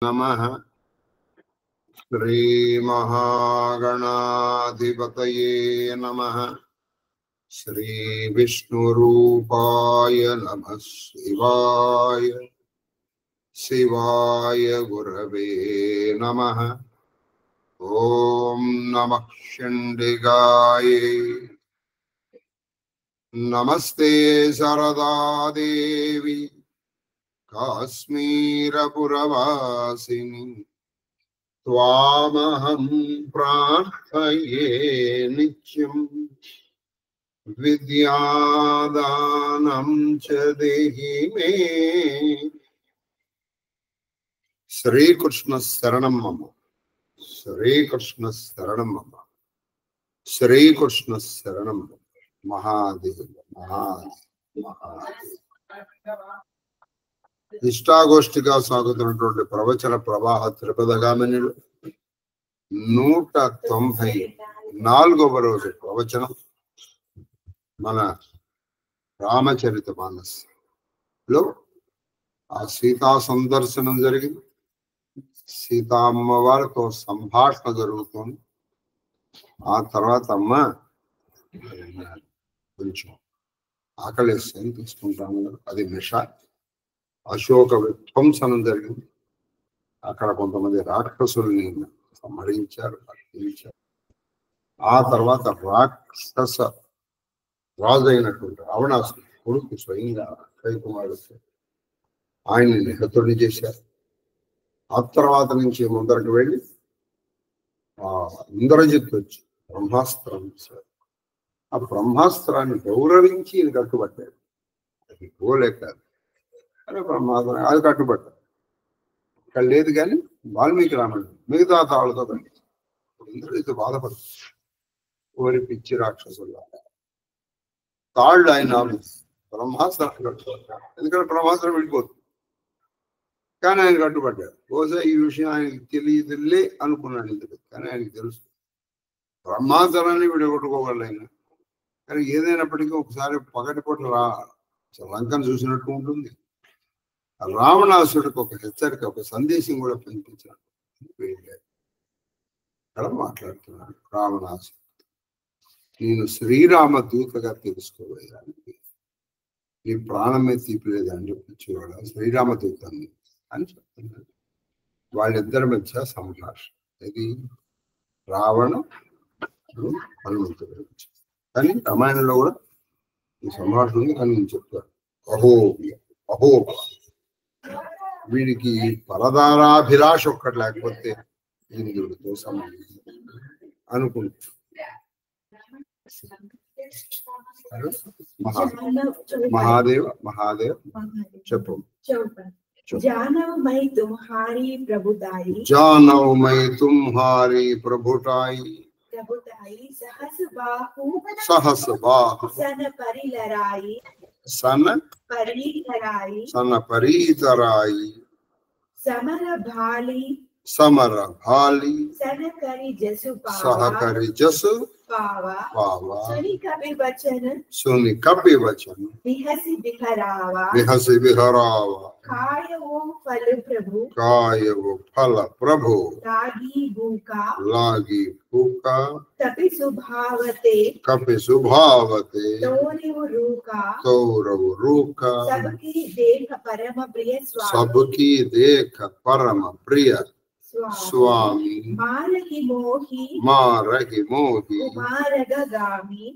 नमः श्री महागणाधिपतये नमः श्री विष्णुरूपाय नमः शिवाय शिवाय गुरवे नमः ओम नमः शंडिगाय नमस्ते शारदा देवी काश्मीरपुरवासिनी त्वामहं प्रार्थये नित्यं विद्यादानं च देहि मे श्री कृष्ण शरणं मम श्री कृष्ण शरणं मम श्री कृष्ण शरणं महादेव महादेव महादेव ఇష్టాగోష్ఠిగా సాగుతున్నటువంటి ప్రవచన ప్రవాహ త్రిపదగామినిలో 194వ రోజు ప్రవచనం మన రామచరిత మానస్లో ఆ సీతా సందర్శనం జరిగింది. సీతా అమ్మవారితో సంభాషణ జరుగుతుంది. ఆ తర్వాత అమ్మ కొంచెం ఆకలేస్తుంది తీసుకుంటాము, అది మిష. అశోక విధ్వంసనం జరిగింది. అక్కడ కొంతమంది రాక్షసుల్ని సంహరించారు, హరించారు. ఆ తర్వాత రాక్షస రాజు అయినటువంటి రావణాసుడు కొడుకు స్వయంగా అక్షయ్ కుమారుడు ఆయన్ని నిహతుడిని చేశారు. ఆ తర్వాత నుంచి ముందరకు వెళ్ళి ఇంద్రజిత్ వచ్చి బ్రహ్మాస్త్రం ఇచ్చారు. ఆ బ్రహ్మాస్త్రాన్ని గౌరవించి ఈయన కట్టుబట్టాడు. అది గోలేక బ్రహ్మాస్త్రం అది కట్టుబట్టారు. ఇక్కడ లేదు కానీ వాల్మీకి రామాయణం మిగతా తాళ్ళతో కండి ఇంద్రజిత్ బాధపడుతుంది. ఓరి పిచ్చి రాక్షసుల్లా తాళ్ళు ఆయన బ్రహ్మాస్త్రాన్ని కట్టుబట్టారు. ఎందుకంటే బ్రహ్మాస్త్రం వెళ్ళిపోతుంది, కానీ ఆయన కట్టుబడ్డాడు. బహుశా ఈ విషయం ఆయనకి తెలియదులే అనుకున్నాడు ఇందుకు, కానీ ఆయనకి తెలుసు బ్రహ్మాస్త్రాన్ని విడగొట్టుకోగలరు ఆయన. కానీ ఏదైనప్పటికీ ఒకసారి పగటిపూట లంకను చూసినట్టు ఉంటుంది. రావణాసుడికి ఒక హెచ్చరిక, ఒక సందేశం కూడా పంపించాడు. అక్కడ మాట్లాడుతున్నాడు రావణాసుడు, నేను శ్రీరామ దూతగా తెలుసుకోవడానికి నీ ప్రాణమే తీపిలేదు అని చెప్పించేవాడు. శ్రీరామ దూతాన్ని అని చెప్తున్నాడు. వాళ్ళిద్దరి మధ్య సంభాషణ. ఇది రావణ హనుమంతుడు. కానీ రామాయణంలో కూడా ఈ సంభాషణ ఉంది. కానీ నేను చెప్తాను అహో వీడికి పరదారాభిలాష ఒక్కటి లేకపోతే ఇంద్రుడితో సంబంధం అనుకుంటున్నాడు. మహాదేవ మహాదేవ చెప్పు. जानव मैं तुम्हारी प्रभुताई प्रभुताई सहस बाहु सन परितराई समर भाली सहकरि जसु पावा सुनि कपि वचन विहसि विहरावा काय वो फल प्रभु लागी भूका कपि सुभावते तोरव रूका सबकी देख परम प्रिय स्वामी मारहि मोही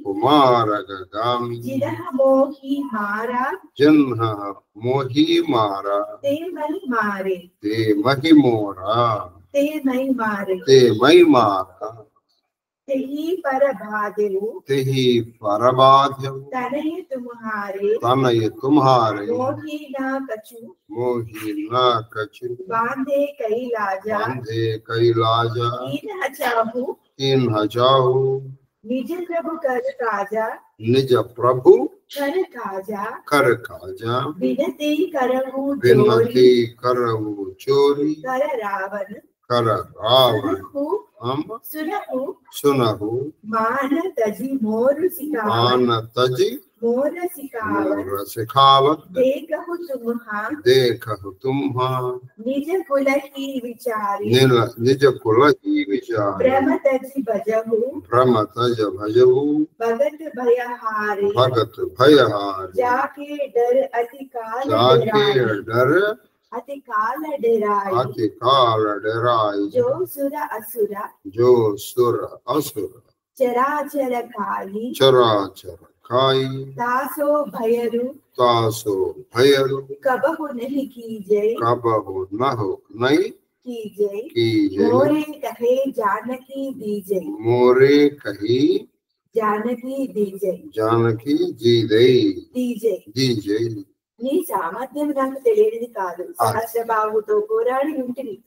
कुमारगामी जिन्ह मोही मारा ते मही मोरा ते मई मारा तेहि परबाध्यु तनय तुम्हारे मोही ना कछु बांधे कैलाजा कीन्ह चाहु निज प्रभु कर काजा विनती करहु चोरी कर रावण సునహు మానతజి మోరసికావత్ దేఖహు తుమ్హా నిజ కుల హీ విచారి భ్రమతజి భజహు భగత్ భయహారి जाके डर अति काल डराई जो सुर असुर चराचर खाई तासो भयरु कबहु नहीं कीजय मोरे कहे जानकी दीजय నీ సామర్థ్యం నాకు తెలియనిది కాదు సహస్రబాహుతో పోరాడి ఉంటుంది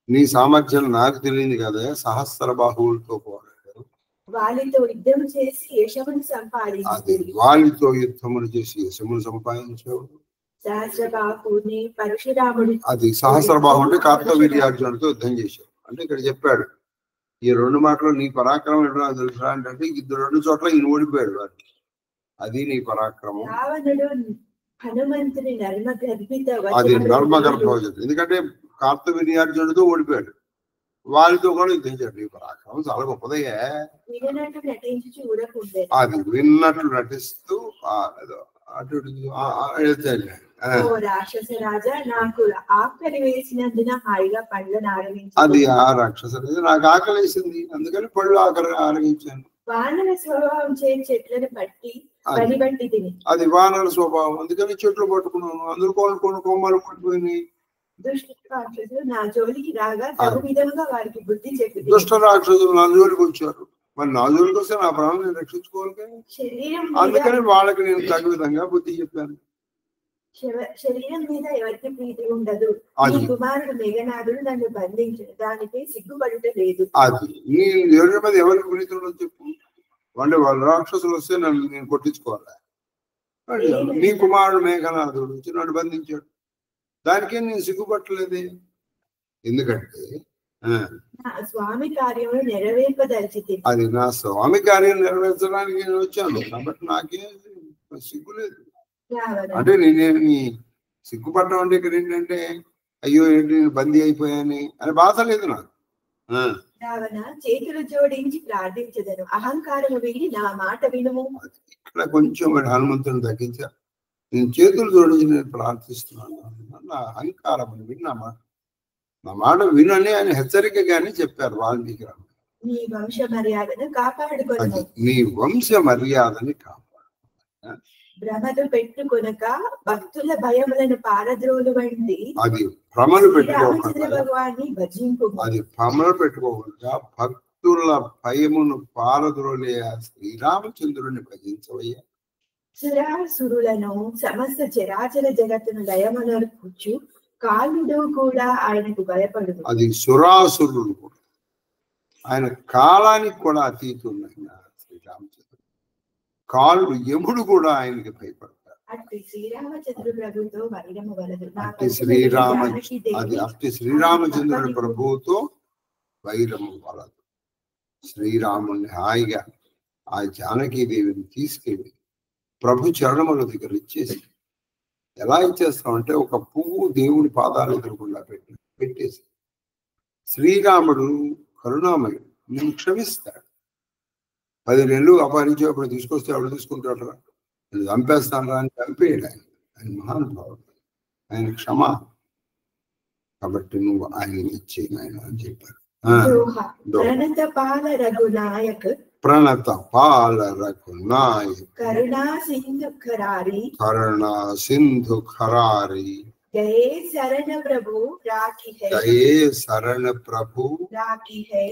నీ సామర్థ్యం నాకు తెలియదు కదా సహస్రబాహువులతో పోరాడారు వాళ్ళతో యుద్ధం చేసి యశమును సంపాదించారు సహస్రబాహుని పరశురాముడు అది సహస్రబాహు అంటే కార్తవీర్యార్జునుడితో యుద్ధం చేశారు అంటే ఇక్కడ చెప్పాడు ఈ రెండు మాటలు నీ పరాక్రమం ఎట్లా తెలుసా అంటే ఇద్దరు రెండు చోట్ల ఈయన ఓడిపోయాడు వాడికి అది నీ పరాక్రమం హనుమంతుని అది నర్మగర్భవజం ఎందుకంటే కార్తవీర్యార్జునుడితో ఓడిపోయాడు వాళ్ళతో కూడా యుద్ధించాడు నీ పరాక్రమం చాలా గొప్పదయ్యా అది విన్నట్లు నటిస్తూ అటు రాక్షస రాజా నాకు ఆకలి వేసినందున హాయిగా పండ్లను ఆరగించాను అది ఆ రాక్షస రాజా నాకు ఆకలి వేసింది అందుకని పళ్ళు ఆరగించాను వానర స్వభావం చేసి చెట్లను పట్టి పనిబట్టి తిని అది వానర స్వభావం అందుకని చెట్లు పట్టుకున్నాను అందరూ కొన్ని కొమ్మలు పట్టుకుపోయినాయి దుష్ట రాక్షసులు నా జోలికి రాగా తగు విధంగా వారికి బుద్ధి చెప్పి దుష్ట రాక్షసులు నా జోలికి వచ్చారు మరి నా జోలికి వస్తే నా ప్రాణం నేను రక్షించుకోవాలి అందుకని వాళ్ళకి నేను తగు విధంగా బుద్ధి చెప్పాను శరీరం మీద ఎవరికి ప్రీతి ఉండదు ఈ కుమారుడు మేఘనాథుడు నన్ను బంధించడు దానిపై సిగ్గుపడుట లేదు అది నీ ఎవరి మీద ఎవరికి ప్రీతి ఉండదు చెప్పు అంటే వాళ్ళ రాక్షసులు వస్తే నేను కొట్టించుకోవాలి నీ కుమారుడు మేఘనాథుడు వచ్చి నన్ను బంధించాడు దానికే నేను సిగ్గుపట్టలేదు ఎందుకంటే స్వామి కార్యములు నెరవేర్పదలిచితే అది నా స్వామి కార్యం నెరవేర్చడానికి నేను వచ్చాను కాబట్టి నాకే సిగ్గులేదు అంటే నేనేమి సిగ్గుపడడం అంటే ఇక్కడ ఏంటంటే అయ్యో ఏంటి నేను బందీ అయిపోయాని అని బాధ లేదు నాకు చేతులు జోడించి ప్రార్థించదను అహంకారము వీడి నా మాట వినుము ఇక్కడ కొంచెం హనుమంతుని తగ్గించా నేను చేతులు జోడించి నేను ప్రార్థిస్తున్నాను నా అహంకారం విని నా మాట వినని ఆయన హెచ్చరికగానే చెప్పారు వాల్మీకి రామ నీ వంశ మర్యాదను కాపాడుకోవాలి నీ వంశ మర్యాదని కాపాడు భ్రమలు పెట్టుకొనక భక్తుల భయములను పారద్రోలు వంటి అది భ్రమలు పెట్టుకోకుండా భగవాన్ని భజింపు అది భ్రమలు పెట్టుకోకుండా భక్తుల భయమును పారద్రోలే శ్రీరామచంద్రుని భజించవయ్యా సురాసురులను సమస్త చరాచర జగత్తును లయమనర్పుచు కాలుడు కూడా ఆయనకు భయపడు అది సురాసురులు కూడా ఆయన కాలానికి కూడా అతీతున్న శ్రీరామచంద్రుడు కాలుడు యముడు కూడా ఆయనకి భయపడతాడు అట్టి శ్రీరామచంద్రుడు ప్రభుతో వైరము వలదు అట్టి శ్రీరామచంద్రుడి ప్రభువుతో వైరము వలదు శ్రీరాముని హాయిగా ఆ జానకీదేవిని తీసుకెళ్ళి ప్రభు చరణముల దగ్గర ఇచ్చేసి ఎలా ఇచ్చేస్తామంటే ఒక పువ్వు దేవుడి పాదాలు ఎదురుకుండా పెట్టేసి శ్రీరాముడు కరుణామయుడు నేను క్షమిస్తాడు 10 నెలలు అపహరించి అప్పుడు తీసుకొస్తే అప్పుడు తీసుకుంటాడు రా నేను చంపేస్తాను రా అని చంపేయడు ఆయన మహానుభావుడు ఆయన క్షమ కాబట్టి నువ్వు ఆయన ఇచ్చేయి ఆయన అని చెప్పారు ప్రణత పాల రఘునాయక్ కరుణా సింధు ఖరారి गए शरण प्रभु राखी है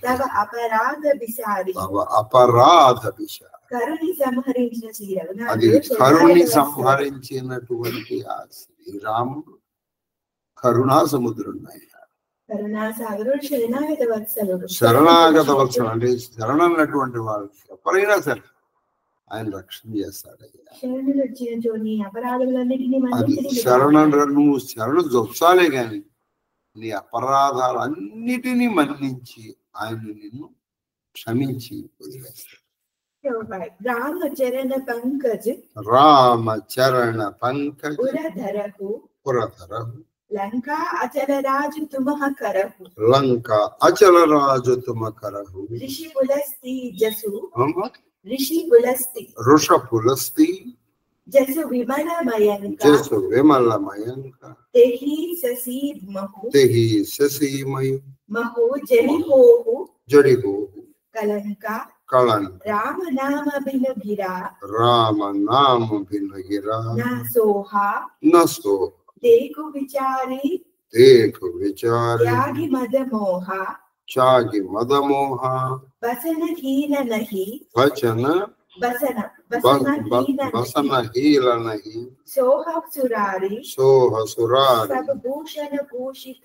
तव अपराध विसारी కరుణి సంహరించిన సంహరించినటువంటి ఆ శ్రీరాముడు కరుణా సముద్రుడు శరణాగత వత్సలు అంటే శరణన్నటువంటి వాళ్ళు ఎవరైనా సరే ఆయన రక్షణ చేస్తాడు అది శరణ నువ్వు శరణ జొప్సాలే గాని నీ అపరాధాలన్నిటినీ మన్నించి ఆయన నిన్ను క్షమించి వదిలేస్తాడు. రామచరణ పంకజ్ పురధరహు లంకా అచల రాజు తుమః కరహు ఋషి పులస్తి జసు జసు విమలమయంక తెహి ససీమహు మహు జడిహోహు కలంక రామ నామ బిన గిరా నసోహ దేఖు విచారి త్యాగి మదమోహ బసన హీన నహి సోహ సురారి సబ భూషణ భూషిత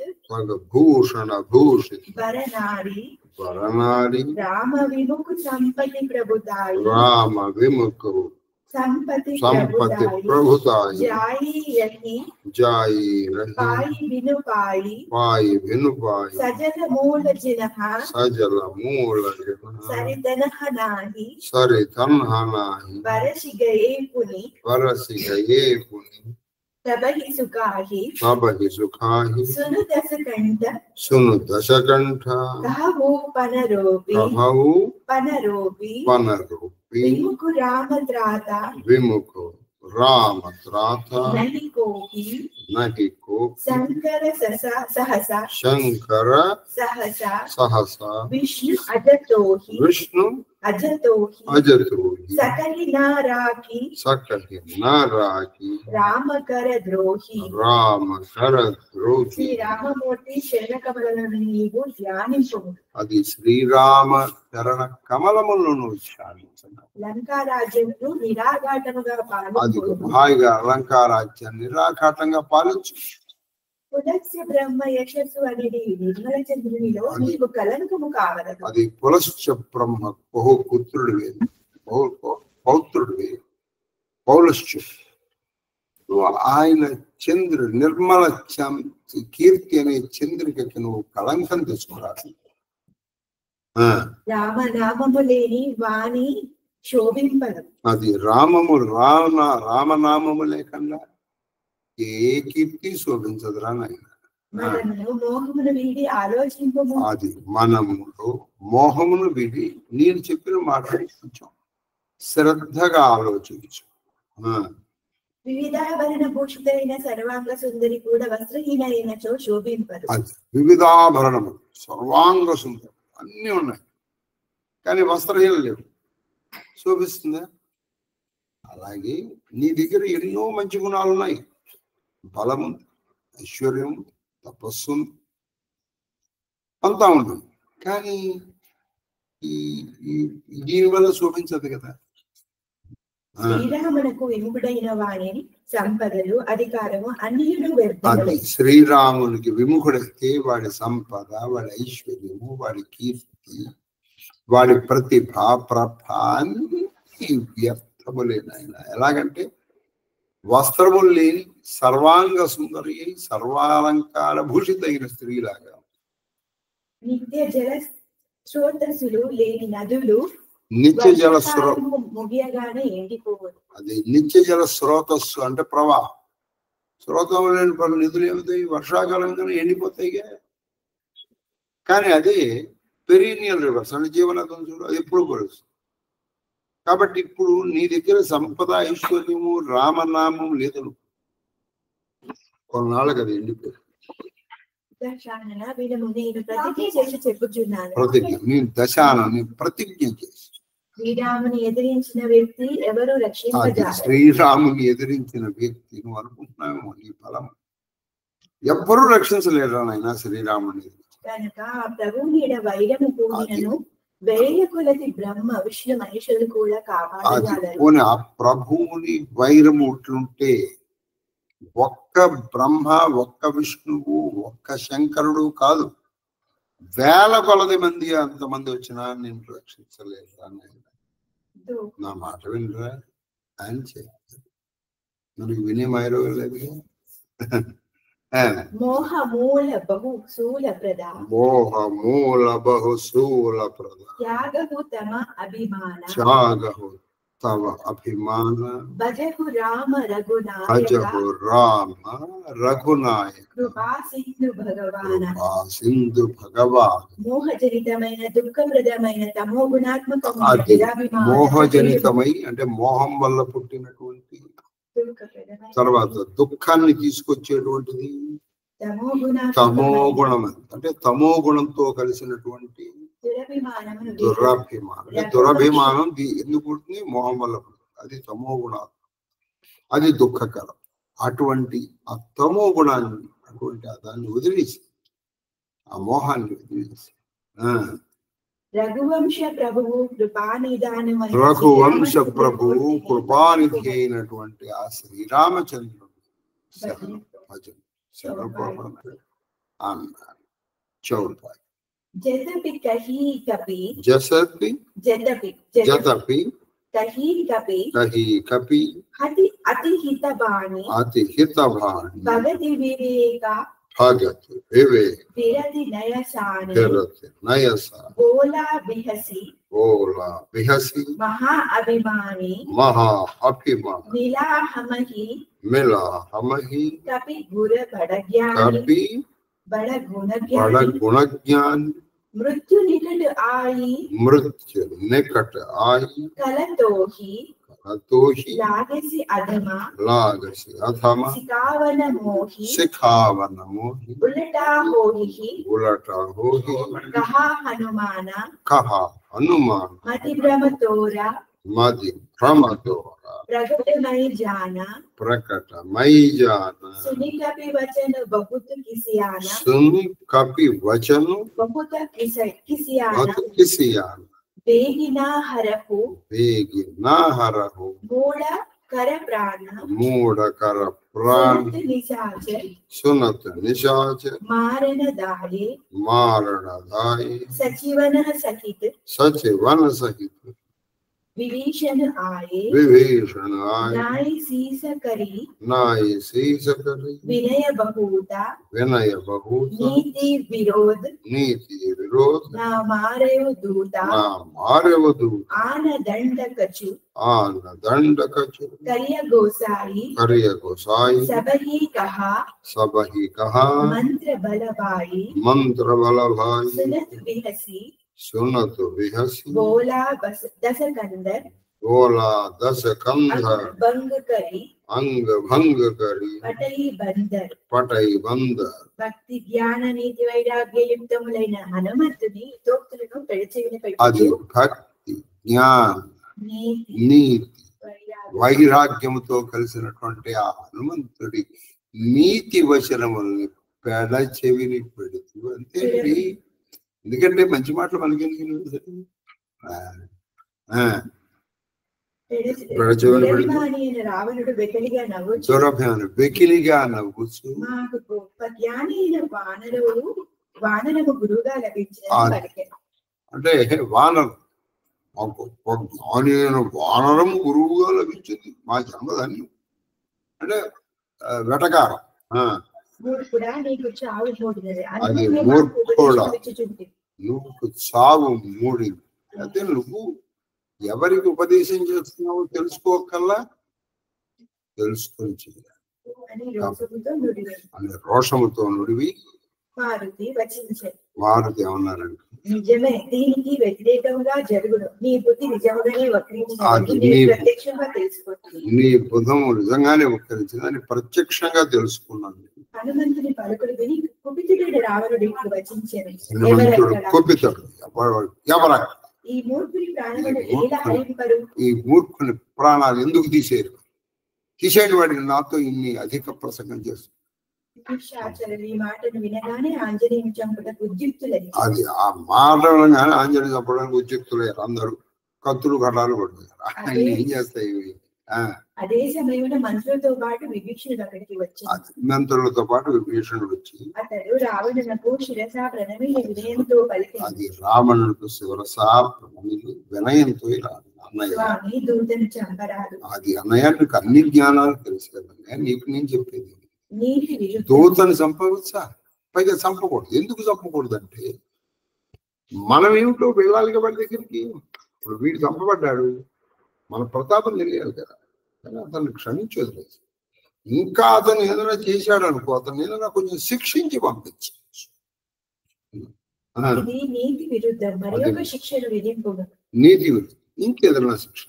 వరనారి రామ విముఖ సంపతి ప్రభుదాయి संपत्ति प्रभुताई जाई रही पाई बिनु पाई सजल मूल जिनहा सरितनह नाही बरसि गए पुनि तबहि सुखाहि सुनु दस कंठ कहु पनरोपी विमुख राम त्राता नहीं को शंकर सहसा विष्णु अजतोहि सकहि नाराकी राम कर द्रोही శ్రీ రామమూర్తి శరణ కమలములను నీవు ధ్యానించుము. అది శ్రీరామ చరణ కమలములను ధ్యానించండి. లంకా రాజ్యమును నిరాఘాటముగా అది హాయిగా లంకా రాజ్యాన్ని నిరాఘాటంగా పాలించు. పులస్య బ్రహ్మ యశస్సు అనేది నిర్మల చంద్రునిలో నీవు కలంకము కావలదు. అది పులస్య బ్రహ్మ బహు పుత్రుడివి, పౌత్రుడివి, పౌలశ్చ. ఆయన చంద్రుడు నిర్మల కీర్తి అనే చంద్రికకి నువ్వు కళంకం తెచ్చుకోరాదు. రామనామము లేని వాణి శోభింపదు. అది రామనామము లేకుండా ఏ కీర్తి శోభించదురా నాయన. అది మనములో మోహమును వీడి నేను చెప్పిన మాట కొంచెం శ్రద్ధగా ఆలోచించు. వివిధాభరణ భూషితైన సర్వాంగ సుందరి కూడా వస్త్రహీనైనచో శోభింపదు. వివిధాభరణము సర్వాంగ సుందరి అన్ని ఉన్నాయి కానీ వస్త్రహీన లేవు, శోభిస్తుందా? అలాగే నీ దగ్గర ఎన్నో మంచి గుణాలు ఉన్నాయి. బలము, ఐశ్వర్యం, తపస్సు అంతా ఉంటుంది కానీ దీనివల్ల శోభించదు కదా. శ్రీరామునకు విముఖుడైన వాణిని సంపదలు అధికారము అన్ని అది శ్రీరామునికి విముఖుడైతే వాడి సంపద, వాడి ఐశ్వర్యము, వాడి కీర్తి, వాడి ప్రతిభ, ప్రభ అన్ని వ్యర్థములేనాయన. ఎలాగంటే వస్త్రములు లేని సర్వాంగ సుందరి, సర్వాలంకార భూషితైన స్త్రీలాగా. నిత్య జల స్రోతస్సులు లేని నదులు నిత్య జల ముగియగానే ఎండిపోవదు. అది నిత్య జల స్రోతస్సు అంటే ప్రవాహం. స్రోతం లేని నిధులు ఏమవుతాయి? వర్షాకాలంగానే ఎండిపోతాయి. కానీ అది పెరీనియల్ రివర్స్ అంటే జీవనదం చూడు, అది ఎప్పుడు పడుతుంది. కాబట్టి ఇప్పుడు నీ దగ్గర సంపద, ఐశ్వర్యము, రామనామం లేదు, కొన్నాళ్ళకి అది ఎండిపోయింది. ప్రతిజ్ఞ నేను దశానని ప్రతిజ్ఞ చేసి శ్రీరాముని ఎదిరించిన వ్యక్తి ఎవరు రక్షింపజాలరు. శ్రీరాముని ఎదిరించిన వ్యక్తి నువ్వు అనుకుంటున్నావు నీ బలం ఎవ్వరూ రక్షించలేరు నాయన శ్రీరాముని. కనుక ప్రభువుని వైరము పూర్ణను వేల కొలది బ్రహ్మ విష్ణు మహేశ్వరులు కూడా కాపాడగలరు. ఆ ప్రభువుని వైరము ఉంటే ఒక్క బ్రహ్మ, ఒక్క విష్ణువు, ఒక్క శంకరుడు కాదు, వేల కొలది మంది అంతమంది వచ్చినా నేను రక్షించలేదు అన్నాడు. నా మాట వినరా అని చెప్పారు. మనకి వినే మైరోగం లేదు. మోహ మూల బహు శూల ప్రద మోహ మూల బహు శూల ప్రద త్యాగహు తమ అభిమాన త్యాగహు తవ అభిమాన భజహు రామ రఘునాయక భజహు రామ రఘునాయక కృపా సింధు భగవాన కృపా సింధు భగవాన్. మోహజనితమైన దుఃఖప్రదమైన తమో గుణాత్మకమైన అది దురభిమాన మోహజనితమై అంటే మోహం వల్ల పుట్టినటువంటి దుఃఖప్రదమైన తర్వాత దుఃఖాన్ని తీసుకొచ్చేటువంటిది తమో గుణం. అంటే తమో గుణంతో కలిసినటువంటి దురభిమానమును దురభిమానం. దురభిమానం ఎందుకు పుట్టింది? మోహం వల్ల పుట్టింది. అది తమో గుణం, అది దుఃఖకరం. అటువంటి ఆ తమో గుణాన్ని అటువంటి దాన్ని వదిలేసి ఆ మోహాన్ని వదిలేసి రఘువంశ ప్రభువు కృపానిధానమైన రఘువంశ ప్రభువు కృపానిధి అయినటువంటి ఆ శ్రీరామచంద్రుడు భజన అన్నారు. చౌపాయి జతపి కహి కపి జసపి జతపి జతపి కహి కపి కహి కపి అతి హితబాణి అతి హితబాణి భగతి వివేక భగతి వివేక విరతి నయసాని విరతి నయసా బోలా బిహసి ఓలా బిహసి మహా అభిమాని మహా అభిమాని మిలాహమహి మిలాహమహి కపి గుర బడజ్ఞాని కపి బడ బడ గుణజ్ఞాని మృత్యు నికట ఆయి మృత్యు నికట ఆయి కలతోహి కలతోహి లాగసి అధమ లాగసి అధమ సికావన మోహి సిఖావన మోహి ఉలటా హోహి ఉలటా హోహి కహా హనుమాన కహా హనుమాన మతి భ్రమతోర మది భ్రమతోర ప్రకటమై జాన ప్రకటమై జాన సుని కపి వచన బహుత కిసియాన సుని కపి వచను బహుత కిసియాన బహుత కిసియాన వేగినా హరహు వేగినా హరహు మూఢ కర ప్రాణ మూఢ కర ప్రాణ సునత నిశాచ సునత నిశాచ మారణ దాయే మారణ దాయి సచివన సహిత సచివన సహిత विभीषण आए विभीषण आए नाई सीस करी नाई सीस करी विनय बहुता नीति विरोध ना मारेव दूता आन दंड कछु करिय गोसाई सबही कहा मंत्र बल भाई सुनत विहसी बोला दस कंदर अंग भंग करी पटई बंदर భక్తి జ్ఞాన నీతి వైరాగ్య యుక్తములైన హనుమంతుని తోక్తులను పెడచెవిన అది భక్తి జ్ఞాన నీతి వైరాగ్యముతో కలిసినటువంటి ఆ హనుమంతుడి నీతి వచనముల్ని పెడచెవిని పెడుతూ అంటే ఎందుకంటే మంచి మాటలు మనకి రావణుడు వెకిలిగా నవ్వుచు మాకు గొప్ప జ్ఞాని అయిన వానరము గురువుగా లభించిన అంటే వానరం మాకు గొప్ప జ్ఞాని అయిన వానరము గురువుగా లభించింది మా జన్మధాన్యం అంటే వెటకారం. అది నువ్వు చావు మూడింది. అయితే నువ్వు ఎవరికి ఉపదేశం చేస్తున్నావో తెలుసుకోకల్లా తెలుసుకొని చేయాలి అని రోషముతో నుడివి మారుతి ఏమన్నారంటే నిజమే, దీనికి వ్యతిరేకంగా జరుగును. నీ బుద్ధి నిజంగానే నీ బుధము నిజంగానే వక్రించిందని ప్రత్యక్షంగా తెలుసుకున్నాను. హనుమంతుని పలుకులు విని కుపితుడు రావణుడు ఇప్పుడు వచించారు. కుపితుడు ఎవర ఈ మూర్ఖుని ప్రాణములు ఎలా హరింపరు? ఈ మూర్ఖుని ప్రాణాలు ఎందుకు తీసేరు? తీసేటి వాడిని నాతో ఇన్ని అధిక ప్రసంగం చేస్తుంది. ఈ మాటను వినగానే ఆంజనేయుని చంపడానికి ఉద్యుక్తులయ్యారు. అది ఆ మాటగానే ఆంజనేయుని చంపడానికి ఉద్యుక్తులయ్యారు. అందరూ కత్తులు కటాలు పడుతున్నారు. ఏం చేస్తాయి? అదే సమయంలో మంత్రులతో పాటు విభీషణుడు అక్కడికి వచ్చాడు. మంత్రులతో పాటు విభీషణుడు వచ్చి అతడు రావణునకు శిరసా ప్రణమి వినయంతో పలికాడు. అది రావణునకు శిరసా ప్రణమి వినయంతో దూతను చంపరాదు. అది అన్నయ్య నీకు అన్ని జ్ఞానాలు తెలుసు కదా, నీకు నేను చెప్పేది దూతని చంపవచ్చా? పైగా చంపకూడదు. ఎందుకు చంపకూడదు అంటే మనం ఏమిటో వెళ్ళాలి వాడి దగ్గరికి. ఇప్పుడు వీడు చంపబడ్డాడు, మన ప్రతాపం తెలియాలి కదా. కానీ అతన్ని క్షమించదు. ఇంకా అతను ఏదైనా చేశాడు అనుకో, అతను ఏదైనా కొంచెం శిక్షించి పంపించు. నీతి విరుద్ధం ఇంకేదైనా శిక్ష.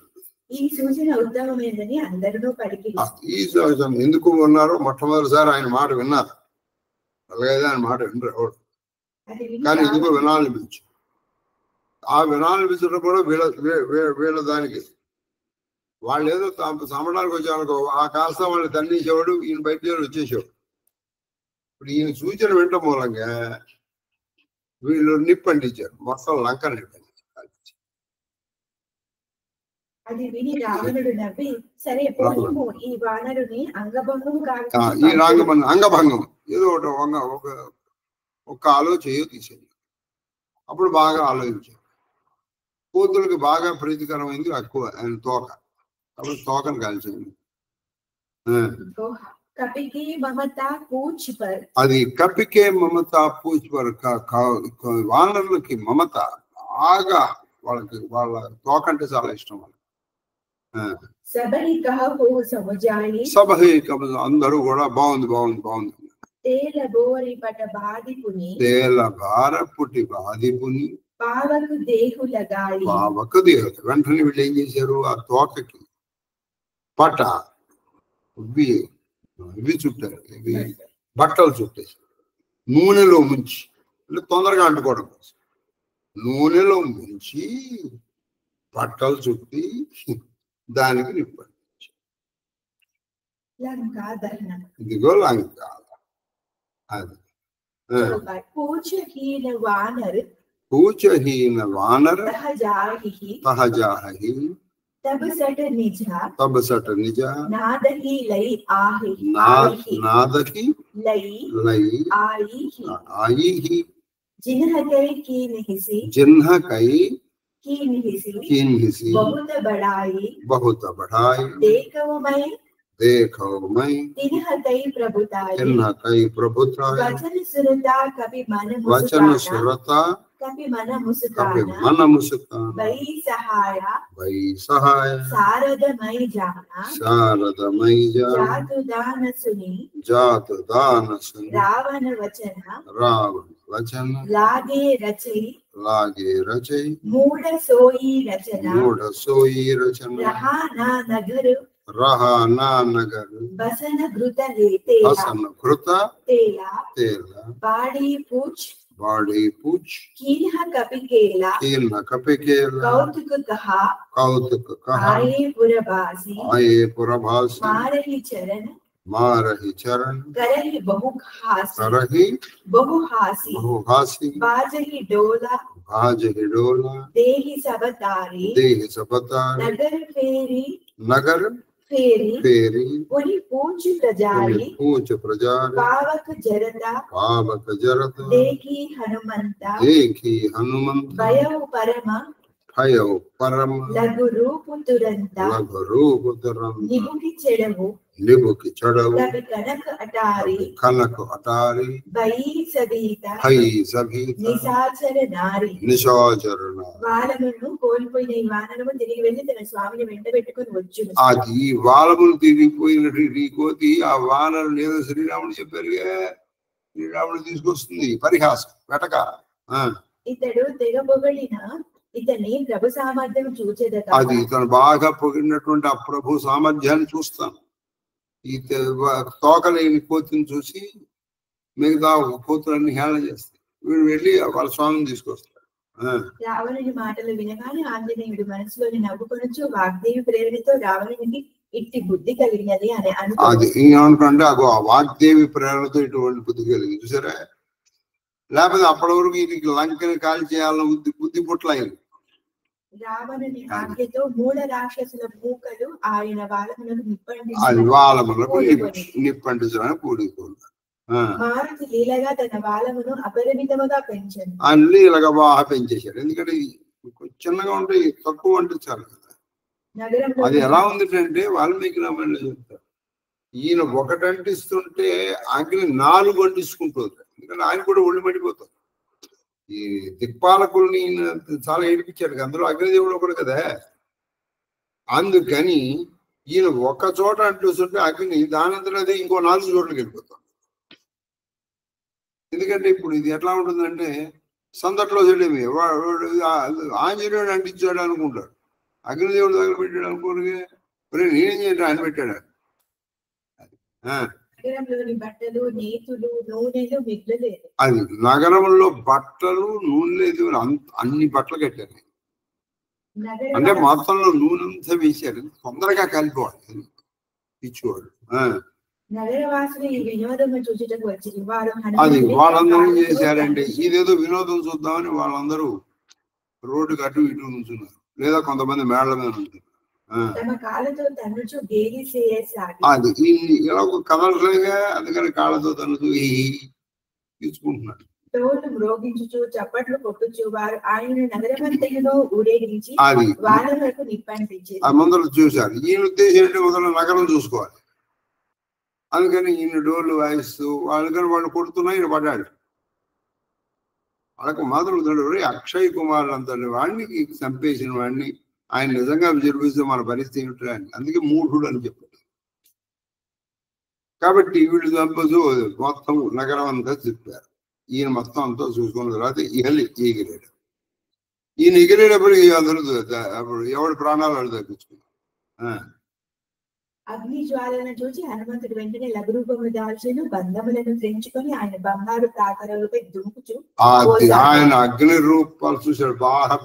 ఈ సూచన ఉత్తమమైనదని అందరూ పలికి. ఈ సూచన ఎందుకు ఉన్నారో మొట్టమొదటిసారి ఆయన మాట విన్నారు. అలాగే ఆయన మాట వినరు, కానీ ఎందుకో వినాలనిపించు. ఆ వినాలనిపించడం కూడా వీళ్ళ దానికి వాళ్ళు ఏదో సమడానికి వచ్చానుకో, ఆ కాస్త వాళ్ళు దండించేవాడు, ఈయన బయట వచ్చేసేవాడు. ఇప్పుడు ఈయన సూచన వినటం మూలంగా వీళ్ళు నిప్పండించారు, మొత్తం లంక నిప్పండించారు. అది విని రావణుడు నవ్వి, సరే ఈ వానరుని అంగభంగం ఈ అంగభంగం ఏదో ఒక ఆలోచన తీసేది. అప్పుడు బాగా ఆలోచించారు. కూతురికి బాగా ప్రీతికరమైంది ఎక్కువ ఆయన తోక. అప్పుడు తోకను కాల్చింది. అది కపికే మమత పూచ్ పర్. వానరులకి మమత బాగా, వాళ్ళ తోక అంటే చాలా ఇష్టం. సభ అందరూ కూడా బాగుంది బాగుంది బాగుంది. తేల భారపుటి బాధిపుని పావకు దేహుల. వెంటనే వీళ్ళు ఏం చేశారు, ఆ తోకకి పట ఇవి చుట్టారు, ఇవి బట్టలు చుట్టేశారు. నూనెలో ముంచి, తొందరగా అంటుకోవడం కోసం నూనెలో ముంచి బట్టలు చుట్టి దానికి నిప్పండి. ఇదిగో లంక. అది పూజహీన వానర తహజాహి तब सट निजा नादही लई आई ही जिन्ह कई की निहिसी बहुत बढ़ाई देखो मैं तिन्ह कई प्रभुताई वचन सुरता कभी मन मुस्काना भई सहाय शारदमय जाना जातु दान सुनी रावण वचन लागे रचई मूढ़ सोई रचना रहा ना नगर बसन घृत तेला बाड़ी पूछ कीन्ह कपिकेला कौतुक कहा आये पुरभासी मारहि चरण करहि बहुहासी बाजहि डोला देहि सबतारी नगर फेरी उनि पूछ प्रजारी पावक जरता देखी हनुमंता भयउ परम लघु रूप तुरंता निबुकी चढ़ऊ कनक अटारी भई सभीता निशाचर नारी వాలమును కోల్పోయిన ఈ వానరము తిరిగి వెళ్ళి తన స్వామిని వెంట పెట్టుకుని వచ్చును. అది వాలమును తిరిగిపోయినటువంటి కోతి ఆ వానరులు ఏదో శ్రీరాముడు చెప్పారుగా, శ్రీరాముడు తీసుకొస్తుంది పరిహాసం వెటక. ఇతడు తెగ పొగడిన ఇతని ప్రభు సామర్థ్యం చూచేద. అది ఇతను బాగా పొగిడినటువంటి ఆ ప్రభు సామర్థ్యాన్ని చూస్తాను. ఈ తోకలేని కోతిని చూసి మిగతా కోతులన్నీ హేళన చేస్తాయి. వీడు వెళ్ళి వాళ్ళ స్వామిని తీసుకొస్తాడు. రావణుని మాటలు వినగానే ఆంజనేయుడు మనసులోని నవ్వుకొనొచ్చు, వాగ్దేవి ప్రేరణతో రావణునికి ఇట్టి బుద్ధి కలిగినది అని అది ఏమనుకుంటే ఆ వాగ్దేవి ప్రేరణతో ఇటువంటి బుద్ధి కలిగింది చూసారా. లేకపోతే అప్పటి వరకు ఇది లంకని కాల్ చేయాలని బుద్ధి పుట్లయింది. రావణుని ఆజ్ఞతో మూల రాక్షసుల మూకలు ఆయన వాలములకు నిప్పంటించడానికి కూడుకున్నారు. మారుతి లీలగా తన వాలమును అపరిమితముగా పెంచాడు. లీలగా బాగా పెంచేశాడు. ఎందుకంటే చిన్నగా ఉంటే తక్కువ అంటించాలి కదా. అది ఎలా ఉంది అంటే వాల్మీకి రామాయణంలో చెప్తారు, ఈయన ఒకటి అంటిస్తుంటే అగ్ని 4 అంటించుకుంటుంది. ఎందుకంటే ఆయన కూడా ఒళ్ళు పడిపోతుంది. ఈ దిక్పాలకుల్ని చాలా ఏడిపించాడు, అందులో అగ్నిదేవుడు ఒకడు కదా. అందుకని ఈయన ఒక చోట అంటిస్తుంటే అగ్ని దానంతరదే ఇంకో 4 చోట్లకి వెళ్ళిపోతాం. ఎందుకంటే ఇప్పుడు ఇది ఎట్లా ఉంటుందంటే సందట్లో చెల్లేమి ఆంజనేయుడు అంటించాడు అనుకుంటాడు, అగ్నిదేవుడు దగ్గర పెట్టాడు అనుకోరు. నేనేం చేయండి ఆయన పెట్టాడు. అది నగరంలో బట్టలు నూనె లేదు, అన్ని బట్టలు కట్టారు. అంటే మొత్తంలో నూనె అంతా వేసారు, తొందరగా కలిపోవాలి ఇచ్చేవాడు. అది వాళ్ళందరూ చేశారండి. ఇదేదో వినోదం చూద్దామని వాళ్ళందరూ రోడ్డుకి అటు ఇటు ఉంచున్నారు, లేదా కొంతమంది మేళ్ల మీద ఉంటున్నారు. అది ఇలా ఒక కదలలేగా, అందుకని కాళ్ళతో తనుచు తీసుకుంటున్నాడు. చప్పట్లు కొట్టుచు వారు ఆయన నగరమంతటిలో ఊరేగించి వానలకు నిప్పంటించారు. ముందర చూశారు. ఈయన ఉద్దేశం ఏంటి, మొదలు నగరం చూసుకోవాలి. అందుకని ఈయన డోర్లు వాయిస్తూ వాళ్ళు కొడుతున్నా ఈయన పడ్డాడు. వాళ్ళకు మాత్రం అక్షయ్ కుమార్ అంతటి వాడిని చంపేసిన వాడిని ఆయన నిజంగా జరిపిస్తే మన పరిస్థితి ఏమిటి అని, అందుకే మూఢుడు అని చెప్పాడు. కాబట్టి వీళ్ళు చంపదు మొత్తం నగరం అంతా చెప్పారు. ఈయన మొత్తం అంతా చూసుకున్న తర్వాత ఎగిరాడు. ఈయన ఎగిరేటప్పటికి అందరూ అప్పుడు ఎవరి ప్రాణాలు వాళ్ళు తప్పించుకున్నారు. అగ్ని జ్వాలను చూసి హనుమంతుడు వెంటనే లఘురూపములు దాల్చెను, బంధములను తెంచుకొని ఆయన బంగారు తాకరలపై దుంకుచు ఆయన అగ్ని రూపాలు చూశాడు. బాగా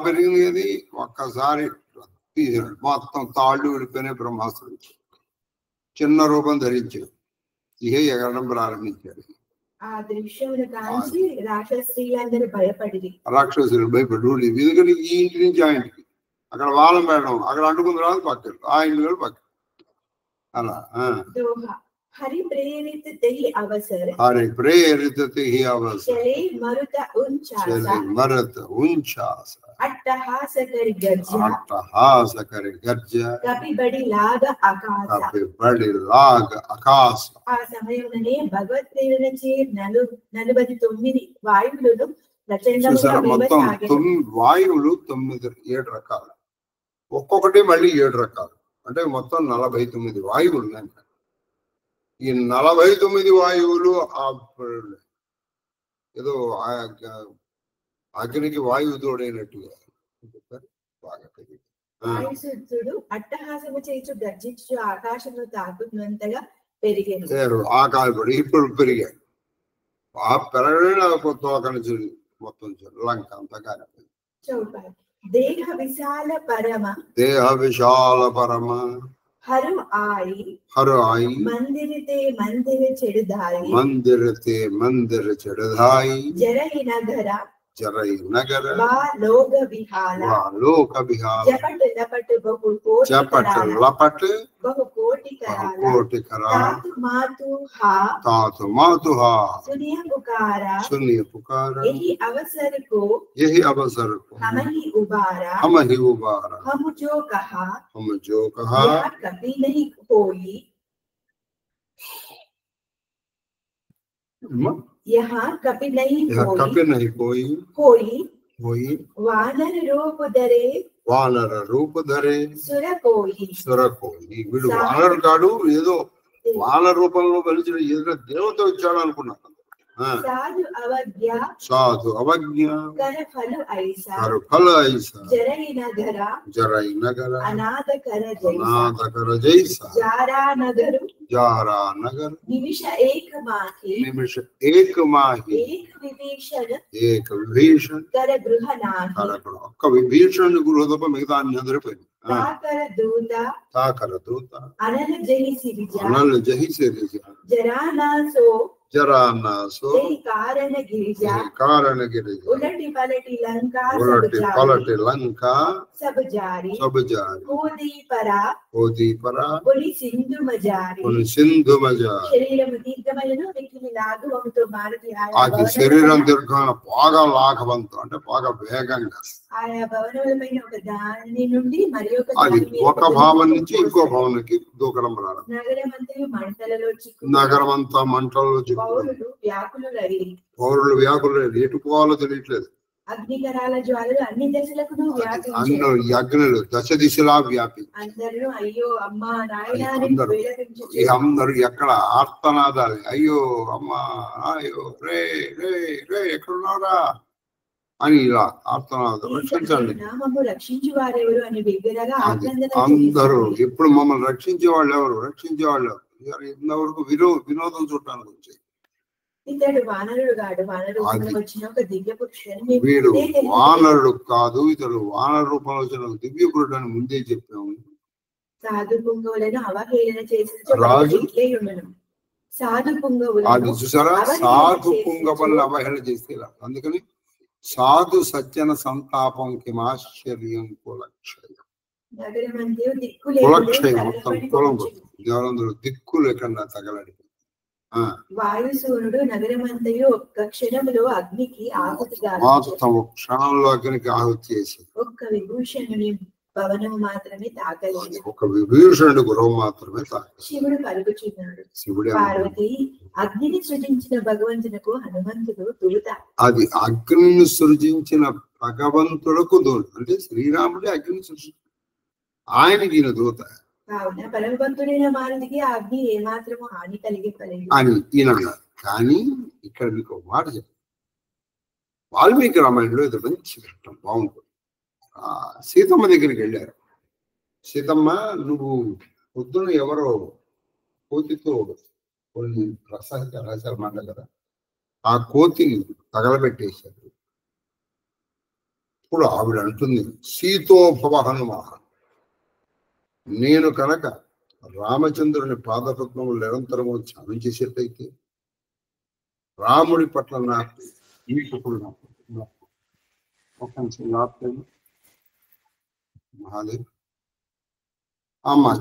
పెరిగింది అది. ఒక్కసారి తీసాడు, మొత్తం తాళ్ళు విడిపోయినాయి. బ్రహ్మాస్త్రుడు చిన్న రూపం ధరించాడు, ఎగరడం ప్రారంభించాడు. ఆ దృశ్యమును కాంచి రాక్షసులందరూ భయపడి ఎందుకని ఈ ఇంటి నుంచి ఆ ఇంటికి అక్కడ వాళ్ళం పెట్టడం, అక్కడ అంటుకున్న తర్వాత పక్కన ఆ ఇంటి కూడా పక్కన అలా. हरि प्रेरित तेहि अवसर चले मरुत उंचास अट्टहास कर गर्जा कपि बड़ी लाग आकाश ఆ సమయమునే భగవత్ ప్రేరణచే 49 వాయువులను మొత్తం 9 వాయువులు 7 రకాలు, ఒక్కొక్కటి మళ్ళీ 7 రకాలు, అంటే మొత్తం 49 వాయువులు ఉన్నాయి. ఈ 49 వాయువులు ఏదో అగ్నికి వాయువు తోడైనట్టుగా బాగా వాయుసుడు అట్టహాసము చేయించు గర్జించు ఆకాశంలో తాకుతున్నంతగా పెరిగాడు. ఆకాశపడి ఇప్పుడు పెరిగాడు. ఆ పెరగడం తోకని చూడు మొత్తం లంక అంతా కానిపోయింది. దేహ విశాల పరమ हरु आई मंदिर चढ़धाई जरई नगर लोक विहाला जपट लपट बहु कोटि करा तातु मातु हा सुनिय पुकारा यही अवसर को हम ही उबारा हम जो कहा कभी नहीं होई यहाँ कभी नहीं कोई वानर रूप धरे सुर कोई వీడు వానర కాడు, ఏదో వానర రూపంలో కలిసి ఏదో దేవత వచ్చాడు అనుకున్నాను. साधु अवज्ञा कर फल ऐसा जरई नगर अनाथ कर जैसा जारा नगर निमिष एक माही एक विभीषण कर विभीषण गुरु मिगता ताकर दूत अनल जही सिरिजा जरानासो कारण गिरिजा उलटी पलटी लंका सब जारी कोदी परा पुली सिंधु मजारी शरीरम दीर्घमयनु विकिनि लाघवंतो मारुति అది శరీరం దీర్ఘమైన బాగా లాఘవంతం అంటే బాగా వేగంగా ఆయా భవనములపైన ఒక దాని నుండి మరి అది ఒక భావం నుంచి ఇంకో భావనకి దూకడం ప్రారంభం. నగరం అంతా మంటల్లో పౌరులు వ్యాకులు ఎటు పోవాలో తెలియట్లేదు. అగ్నికరాల జ్వాలలు అన్ని దశలకు ఈ అగ్నులు దశ దిశలా వ్యాపి అందరూ అయ్యో అమ్మా నాయన అందరూ ఎక్కడ ఆర్తనాదాలి, అయ్యో అమ్మా అయ్యో రే రే రే ఎక్కడున్నారా అని ఇలా ఆర్తనాదం. రక్షించండి అందరూ. ఎప్పుడు మమ్మల్ని రక్షించే వాళ్ళు ఎవరు? రక్షించే వాళ్ళు ఇంతవరకు వినోదం చూడటానికి వచ్చాయి. వీడు వానరుడు కాదు, ఇతడు వానర రూపంలో వచ్చిన దివ్య పురుడు అని ముందే చెప్పాము. రాజు అది చూసారా, సాధు పుంగవులను అవహేళన చేస్తే అందుకని సాధు సజ్జన సంతాపం కిమాశ్చర్యం కులక్షయం. కులక్షయం మొత్తం కులం దేవరందరూ దిక్కు లేకుండా తగలడి. వాయుసూనుడు నగరమంతయు ఒక్క క్షణంలో అగ్నికి ఆహుతిగా మొత్తం క్షణంలో అగ్నికి ఆహుతి చేసి ఒక్క విభూషణుని భవనం మాత్రమే తాకలేదు. ఒక విభూషణుడి గృహం మాత్రమే తాకలేదు. శివుడు పలుకుచున్నాడు. పార్వతి అగ్నిని సృజించిన భగవంతునకు హనుమంతుడు దూత. అది అగ్నిని సృజించిన భగవంతులకు దూత అంటే శ్రీరాముడి అగ్ని సృష్టి, ఆయనకి ఈయన దూత. కావున పరమభక్తుడైన మారుతికి ఆ అగ్ని ఏమాత్రము హాని కలిగింపలేదు అని ఈయన అన్నారు. కానీ ఇక్కడ మీకు ఒక మాట చెప్పారు, వాల్మీకి రామాయణంలో ఇది మంచి ఘట్టం బాగుంటుంది. సీతమ్మ దగ్గరికి వెళ్ళారు. సీతమ్మ, నువ్వు పొద్దున ఎవరో కోతితో కొన్ని రసాలు మాట కదా, ఆ కోతిని తగలబెట్టేశారు. ఇప్పుడు ఆవిడ అంటుంది, సీతోభవ హనుమ, నేను కనుక రామచంద్రుని పాదపద్మము నిరంతరము ధ్యానం చేసేటైతే రాముడి పట్ల నాకు మహాదేవ్ అమ్మా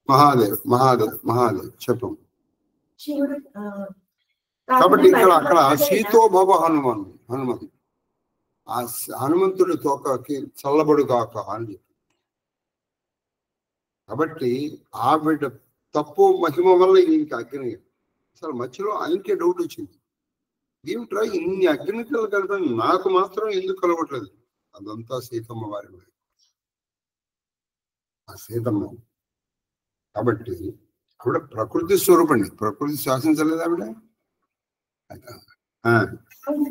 మహాదేవ్ మహాదేవ్ మహాదేవ్ చెప్పం. కాబట్టి ఇక్కడ అక్కడ సీతోభవ హనుమంతు ఆ హనుమంతుడి తోకకి చల్లబడుగాక అని చెప్పి. కాబట్టి ఆవిడ తప్పు మహిమ వల్ల ఈయనకి అగ్ని, అసలు మధ్యలో ఆయనకే డౌట్ వచ్చింది, ఏమిట్రా ఇన్ని అగ్నికలు కలిపి నాకు మాత్రం ఎందుకు కలవట్లేదు? అదంతా సీతమ్మ వారి ఆ సీతమ్మ. కాబట్టి ఆవిడ ప్రకృతి స్వరూపండి, ప్రకృతి శాసించలేదు ఆవిడ.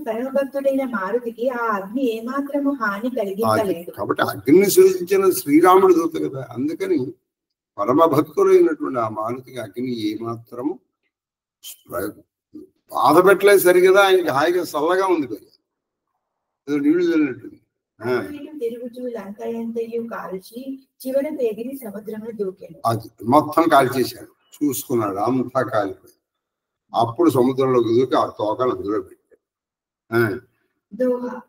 పరమభక్తుడైన మారుతికి ఆ అగ్ని ఏమాత్రము హాని కలిగించలేదు. కాబట్టి అగ్నిని సృజించిన శ్రీరాముడు దూత కదా, అందుకని పరమ భక్తులైనటువంటి ఆ మారుతికి అగ్ని ఏమాత్రము బాధ పెట్టలేదు. సరిగదా, ఆయనకి హాయిగా చల్లగా ఉంది కదా, ఏదో నీళ్లు చల్లినట్టుంది. తిరుగుతూ లంక ఎంతయు కాల్చి చివరకు ఎగిరి సముద్రంలో దూకాడు. అది మొత్తం కాల్చేశాడు, చూసుకున్నాడు, అంతా కాలిపోయి. అప్పుడు సముద్రంలోకి దూకి ఆ తోకను అందులో పెట్టాడు.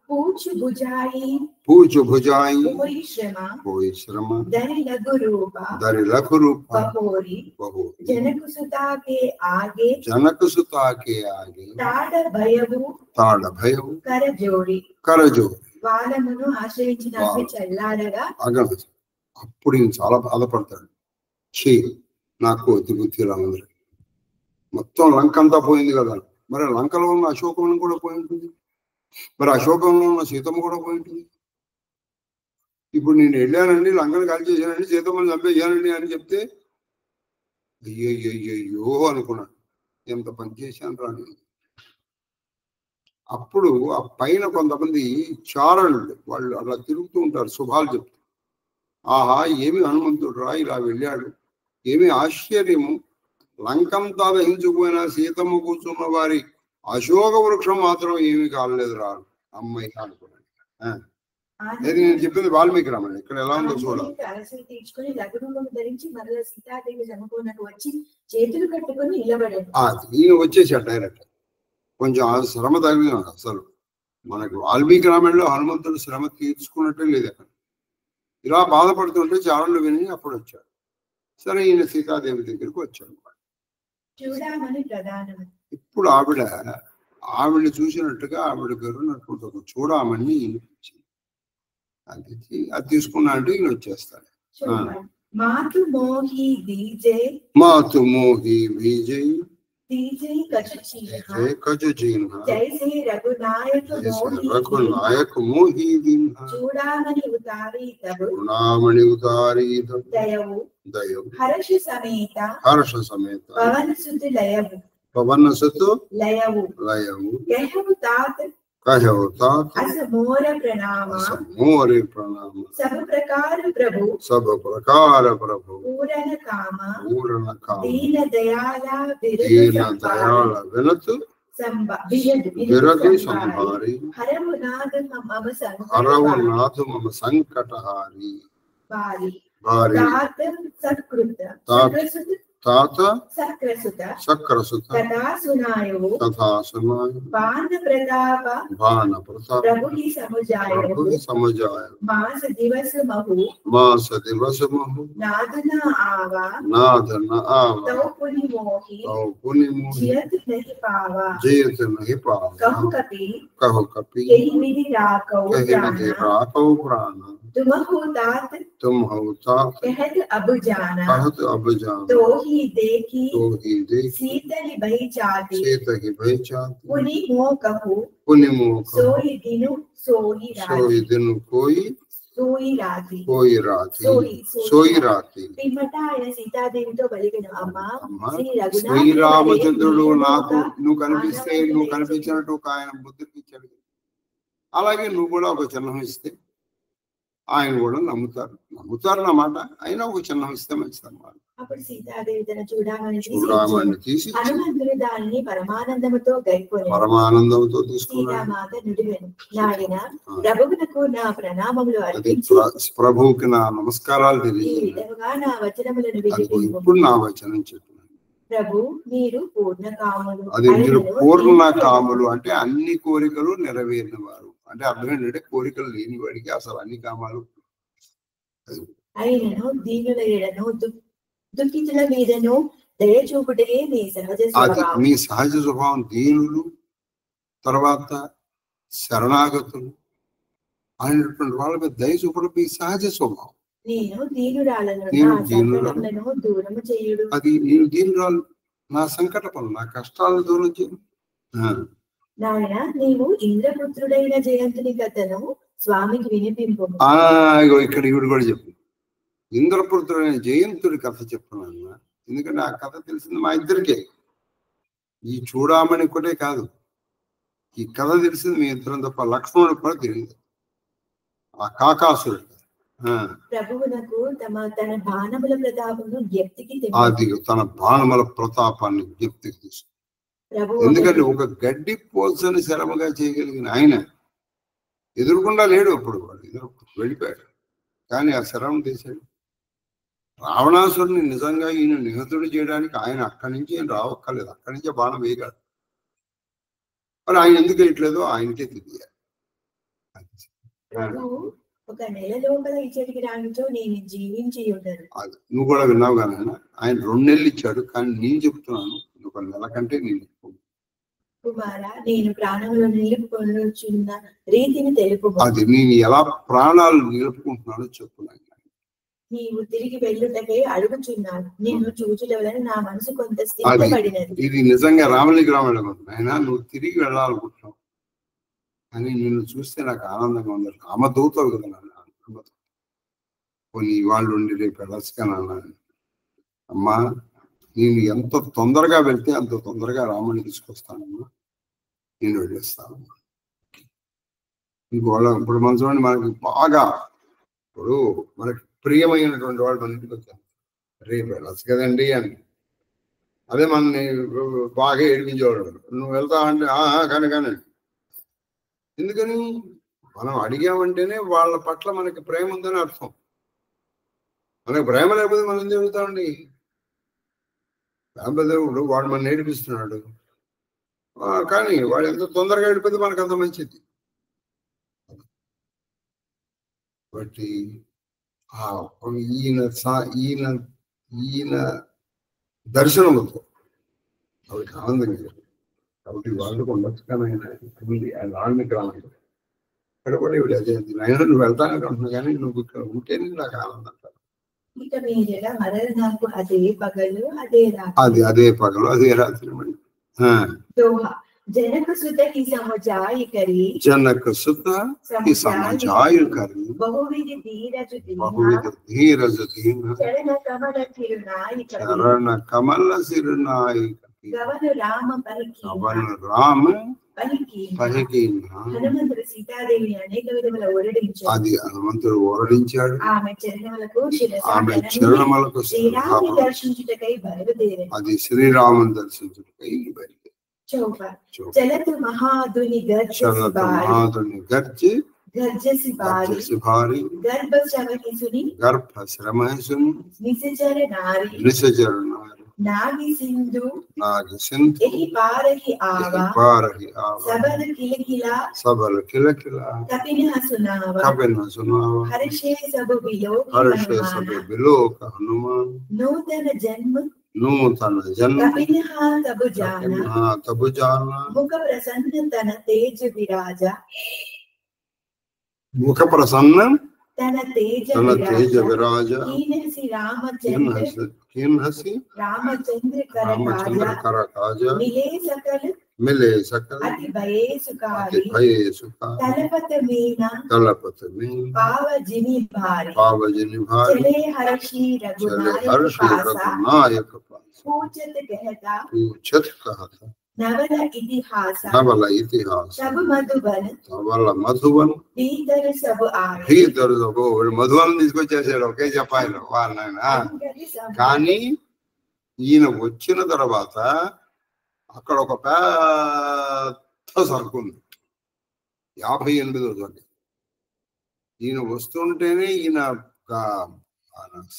पूछ बुझाई कोई श्रम दरि लघु रूपा बहोरी जनक सुता के आगे ताड़ भयवु करजोड़ी వాళ్ళను ఆశ్రయించినట్టు చల్లారగా అప్పుడు ఈయన చాలా బాధపడతాడు. నాకు బుద్ధి రాముంది, మొత్తం లంక అంతా పోయింది కదా, మరి లంకలో ఉన్న అశోకవనం కూడా పోయి ఉంటుంది, మరి అశోకంలో ఉన్న సీతమ్మ కూడా పోయి ఉంటుంది. ఇప్పుడు నేను వెళ్ళానండి, లంకను కాల్ చేశానండి, సీతమ్మని చంపేయానండి అని చెప్తే అయ్యో అనుకున్నాడు, ఎంత పని చేశాను రాని. అప్పుడు ఆ పైన కొంతమంది చారణులు వాళ్ళు అలా తిరుగుతూ ఉంటారు, శుభాలు చెప్తూ. ఆహా ఏమి హనుమంతుడు రా ఇలా వెళ్ళాడు, ఏమి ఆశ్చర్యము, లంకంతా దహించుకుపోయిన సీతమ్మ కూర్చున్న వారి అశోక వృక్షం మాత్రం ఏమి కాలేదు రా అమ్మాయి అనుకున్నాడు. నేను చెప్పింది వాల్మీకి రామాయణం, ఇక్కడ ఎలా ఉందో చూడాలి. తీర్చుకొని లగ్నం ధరించి మరల సీతాదేవి చనిపోయినట్టు వచ్చి చేతులు కట్టుకొని నిలబడాడు. ఈయన వచ్చేసాడు డైరెక్ట్. కొంచెం శ్రమ తగిన అసలు మనకు వాల్మీకి రామాయణంలో హనుమంతుడు శ్రమ తీర్చుకున్నట్టే లేదు అక్కడ. ఇలా బాధపడుతుంటే చారణులు విని అప్పుడు వచ్చాడు. సరే ఈయన సీతాదేవి దగ్గరికి వచ్చాడు. ఇప్పుడు ఆవిడని చూసినట్టుగా ఆవిడ పేరున్నటువంటి ఒక చూడామని ఈయనకిచ్చింది. అది తీసుకున్నా అంటే ఈయన వచ్చేస్తాడు. మాతు మోహి విజయ్ जैसे रघुनायक मोही दीन्हा चूड़ामणि उतारी तब दयव हर्ष समेत पवन सुत लयव कहु तात अस मोर प्रणाम सब प्रकार प्रभु पूर्ण काम दीन दयाला विनत संभारी हरवनाथ मम संकटहारी भारी तात सक्रसुत तथा सुनायो भान प्रताप प्रभु ही समुझायो मास दिवस महु नाद न आवा तो पुनि मोही जियत नहीं पावा कहु कपि यही विधि राखौ प्राण तुम हो तात कहत अब जाना तो ही देखी शीतल भई जाती पुनि मोह कहु सोई दिनु सोई राती పిమ్మట ఆయన సీతాదేవితో పలికెను, అమ్మా శ్రీరామచంద్రుడు నాకు నువ్వు కనిపించినట్టు ఒక ఆయన బుద్ధికి ఇచ్చాడు. అలాగే నువ్వు కూడా ఒక చిహ్నం ఇస్తే ఆయన కూడా నమ్ముతారు నా మాట, అయినా ఒక చిహ్నం ఇస్తే మంచిది అన్నమాట. అప్పుడు సీతాదేవి తన చూడామణి తీసి హనుమంతుడు దానిని పరమానందముతో తీసుకున్నాడు. మాత నుడివెను, నాడిన ప్రభువునకు నా ప్రణామములు అర్పించి ప్రభువుకి నా నమస్కారాలు తెలియజేయగా నా వచనములను ఇప్పుడు నా వచనం చెప్పినాను. ప్రభు మీరు పూర్ణ కాములు. అది మీరు పూర్ణ కాములు అంటే అన్ని కోరికలు నెరవేరిన వారు అంటే అర్థం ఏంటంటే కోరికలు లేని వాడికి అసలు అన్ని కామాలు. అయినను దీనుల ఎడను దుఃఖితుల మీదను దయ చూపుటే మీ సహజ స్వభావం. మీ సహజ స్వభావం దీనులు, తర్వాత శరణాగతులు అనేటువంటి వాళ్ళ మీద దయ చూపడం మీ సహజ స్వభావం. నేను దీనురాలను దూరము చేయుడు. అది నేను దీనురాలు, నా సంకటపను నా కష్టాలను దూరం చేయడు. నాయన నీవు ఇంద్రపుత్రుడైన జయంతుని కథను స్వామికి వినిపింపు. ఇక్కడ ఇవిడు కూడా చెప్పు, ఇంద్రపుత్రుడైన జయంతుడి కథ చెప్పున్నా. ఎందుకంటే ఆ కథ తెలిసింది మా ఇద్దరికే, ఈ చూడామని ఒకటే కాదు, ఈ కథ తెలిసింది మీ ఇద్దరం తప్ప లక్ష్మణుడికి కూడా తెలియదు. ఆ కాకాసురుడు ప్రభువునకు తన బాణముల ప్రతాపమును జ్ఞప్తికి అది తన బాణముల ప్రతాపాన్ని జ్ఞప్తికి తీసుకు. ఎందుకంటే ఒక గడ్డి పోల్సని శరముగా చేయగలిగిన ఆయన ఎదురుకుండా లేడు అప్పుడు, వాడు ఎదురు వెళ్ళిపోయాడు. కానీ ఆ శరం తీశాడు. రావణాసురుని నిజంగా ఈయన నిహతుడు చేయడానికి ఆయన అక్కడి నుంచి ఏం రావక్కర్లేదు, అక్కడి నుంచే బాణం వేయగలడు. మరి ఆయన ఎందుకు వేయట్లేదో ఆయనకే తెలియాలి. ఒక నెల లోపల ఇచ్చటికి రానితో నేను జీవించి ఉండను. నువ్వు కూడా విన్నావు కానీ ఆయన 2 నెలలు ఇచ్చాడు, కానీ నేను చెప్తున్నాను 1 నెల కంటే నేను ఎక్కువ. కుమారా, నేను ప్రాణంలో నిలుపుకొనుచున్న రీతిని తెలుపు. అది నేను ఎలా ప్రాణాలు నిలుపుకుంటున్నానో చెప్తున్నాను. నీవు తిరిగి వెళ్ళుటకే అడుగుచున్నాను, నిన్ను చూచుట వలన నా మనసు కొంత స్థిరపడినది. ఇది నిజంగా రామలింగ రామలింగ ఆయన నువ్వు తిరిగి వెళ్ళాలనుకుంటున్నావు, అని నిన్ను చూస్తే నాకు ఆనందంగా ఉంది. రామదూతలు కదా నన్ను కొన్ని వాళ్ళు ఉండి రేపు వెళ్ళచ్చుకానన్నా. అమ్మా, నేను ఎంత తొందరగా వెళ్తే అంత తొందరగా రాముని తీసుకొస్తానమ్మా, నేను వెళ్ళేస్తానమ్మా. ఇంకోళ్ళ ఇప్పుడు మన చూడండి, మనకి బాగా ఇప్పుడు మనకి ప్రియమైనటువంటి వాళ్ళు మన ఇంటికి వచ్చారు, రేపు వెళ్ళచ్చు కదండి అని. అదే మనని బాగా ఏడిపించేవాడు, నువ్వు వెళ్తా అంటే కానీ ఎందుకని మనం అడిగామంటేనే వాళ్ళ పట్ల మనకి ప్రేమ ఉందని అర్థం. మనకి ప్రేమ లేకపోతే మనం ఎందుకు వెళ్తామండి? రామదేవుడు వాడు మనం నేర్పిస్తున్నాడు, కానీ వాడు ఎంత తొందరగా వెళ్ళిపోతే మనకు అంత మంచిది. కాబట్టి ఈయన దర్శనముతో ఆవిడకి ఆనందం కలిగింది. కాబట్టి వాళ్ళు ఉండొచ్చు కానీ ఆయన ఆనందకి రాలేదు. ఇక్కడ కూడా ఇవి అదే, ఆయన నువ్వు వెళ్తానని అంటున్నావు కానీ నువ్వు ఇక్కడ ఉంటేనే నాకు ఆనందం. అదే పగలు అదే రాత్రి. जनक सुत की समझाई करी, जनक सुत की समझाई करी, बहुविध धीरज दीन, चरण कमल सिरनाई, गवन राम పలికి హనుమంతుడు సీతాదేవిని అనేక విధముల ఓరడించాడు. అది హనుమంతుడు ఓరడించాడు. ఆమె చరణములకు శ్రీరాముని దర్శించుటకై బయలుదేరాడు. అది శ్రీరాముని దర్శించుటకై బయలుదేరాడు. చలతు మహాదుని గర్జసి భారి గర్భ శ్రమహిసుని నిశచర నారి నాగి సింధు ఎహి పారహి ఆవా సబల కిలకిల కపిన సునావా హర్షే సబు బిలోక హనుమాన్ నూతన జన్మ తబు జాన ముఖ ప్రసన్న తన తేజ విరాజ ముఖ ప్రసన్న తన తేజ విరాజ రామచంద్ర కర కాజ మిలే సకల అతి భయే సుఖారి తలపత మీన పావజిని భారి చలే హర్షి రఘునాయక పూజత कहता नवल इतिहास सब मधुबन भीतर सब మధువన్ తీసుకొచ్చేసాడు ఒకే చెప్పాలి వాళ్ళ. కానీ ఈయన వచ్చిన తర్వాత అక్కడ ఒక పెద్ద సరుకు ఉంది, 58వ సరుకు. ఈయన వస్తుంటేనే ఈయన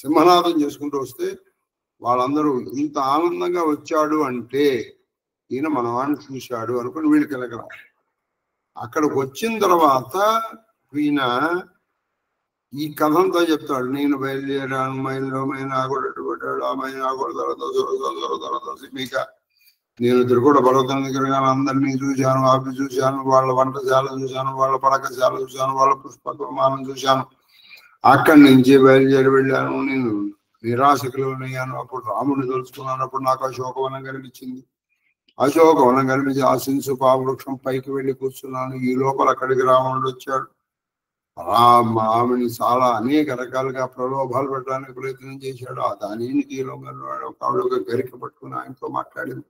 సింహనాదం చేసుకుంటూ వస్తే వాళ్ళందరూ ఇంత ఆనందంగా వచ్చాడు అంటే ఈయన మన వాడిని చూశాడు అనుకుని వీళ్ళకి వెళ్ళగల. అక్కడికి వచ్చిన తర్వాత ఈయన ఈ కథంతా చెప్తాడు. నేను బయలుదేరాను, మైల్లో మైనాగొడ్డు కొట్టాడు, ఆ మైనాగొడ తర్వాత మీక నేను తిరుగుడ పర్వతం దగ్గర అందరినీ చూశాను, ఆపి చూశాను, వాళ్ళ వంటశాల చూశాను, వాళ్ళ పడకశాల చూశాను, వాళ్ళ పుష్పక విమానం చూశాను. అక్కడి నుంచి బయలుదేరి వెళ్ళాను. నేను నిరాశకులోనయ్యాను. అప్పుడు రాముడిని తెలుసుకున్నాను. అప్పుడు నాకు అశోకవనం కనిపించింది. అశోకవనం కనిపించి ఆ శింసు పావృక్షం పైకి వెళ్ళి కూర్చున్నాను. ఈ లోపల అక్కడికి రావణుడు వచ్చాడు. ఆమెని చాలా అనేక రకాలుగా ప్రలోభాలు పెట్టడానికి ప్రయత్నం చేశాడు. ఆ దానికి ఒక గరిక పట్టుకుని ఆయనతో మాట్లాడింది.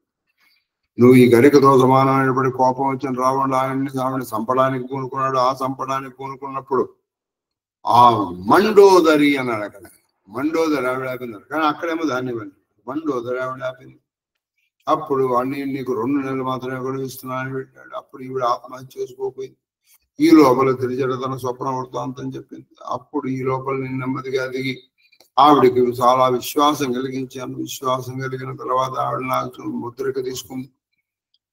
నువ్వు ఈ గరికతో సమానమైనప్పటి కోపం వచ్చిన రావణుడు ఆమెని చంపడానికి పూనుకున్నాడు. ఆ చంపడానికి పూనుకున్నప్పుడు ఆ మండోదరి అన్నాడు. అక్కడ మండోదరి ఆవిడ ఆపింది. కానీ అక్కడేమో దాన్ని మండోదరి ఆవిడ ఆపింది. అప్పుడు అన్ని నీకు 2 నెలలు మాత్రమే గడువిస్తున్నానని పెట్టాడు. అప్పుడు ఈవిడ ఆత్మహత్య చేసుకోపోయింది. ఈ లోపల తెలిసాడు తన స్వప్న వృత్తాంతం చెప్పింది. అప్పుడు ఈ లోపల నేను నెమ్మదిగా దిగి ఆవిడికి చాలా విశ్వాసం కలిగించాను. విశ్వాసం కలిగిన తర్వాత ఆవిడ నాకు ముద్రిక తీసుకుంది.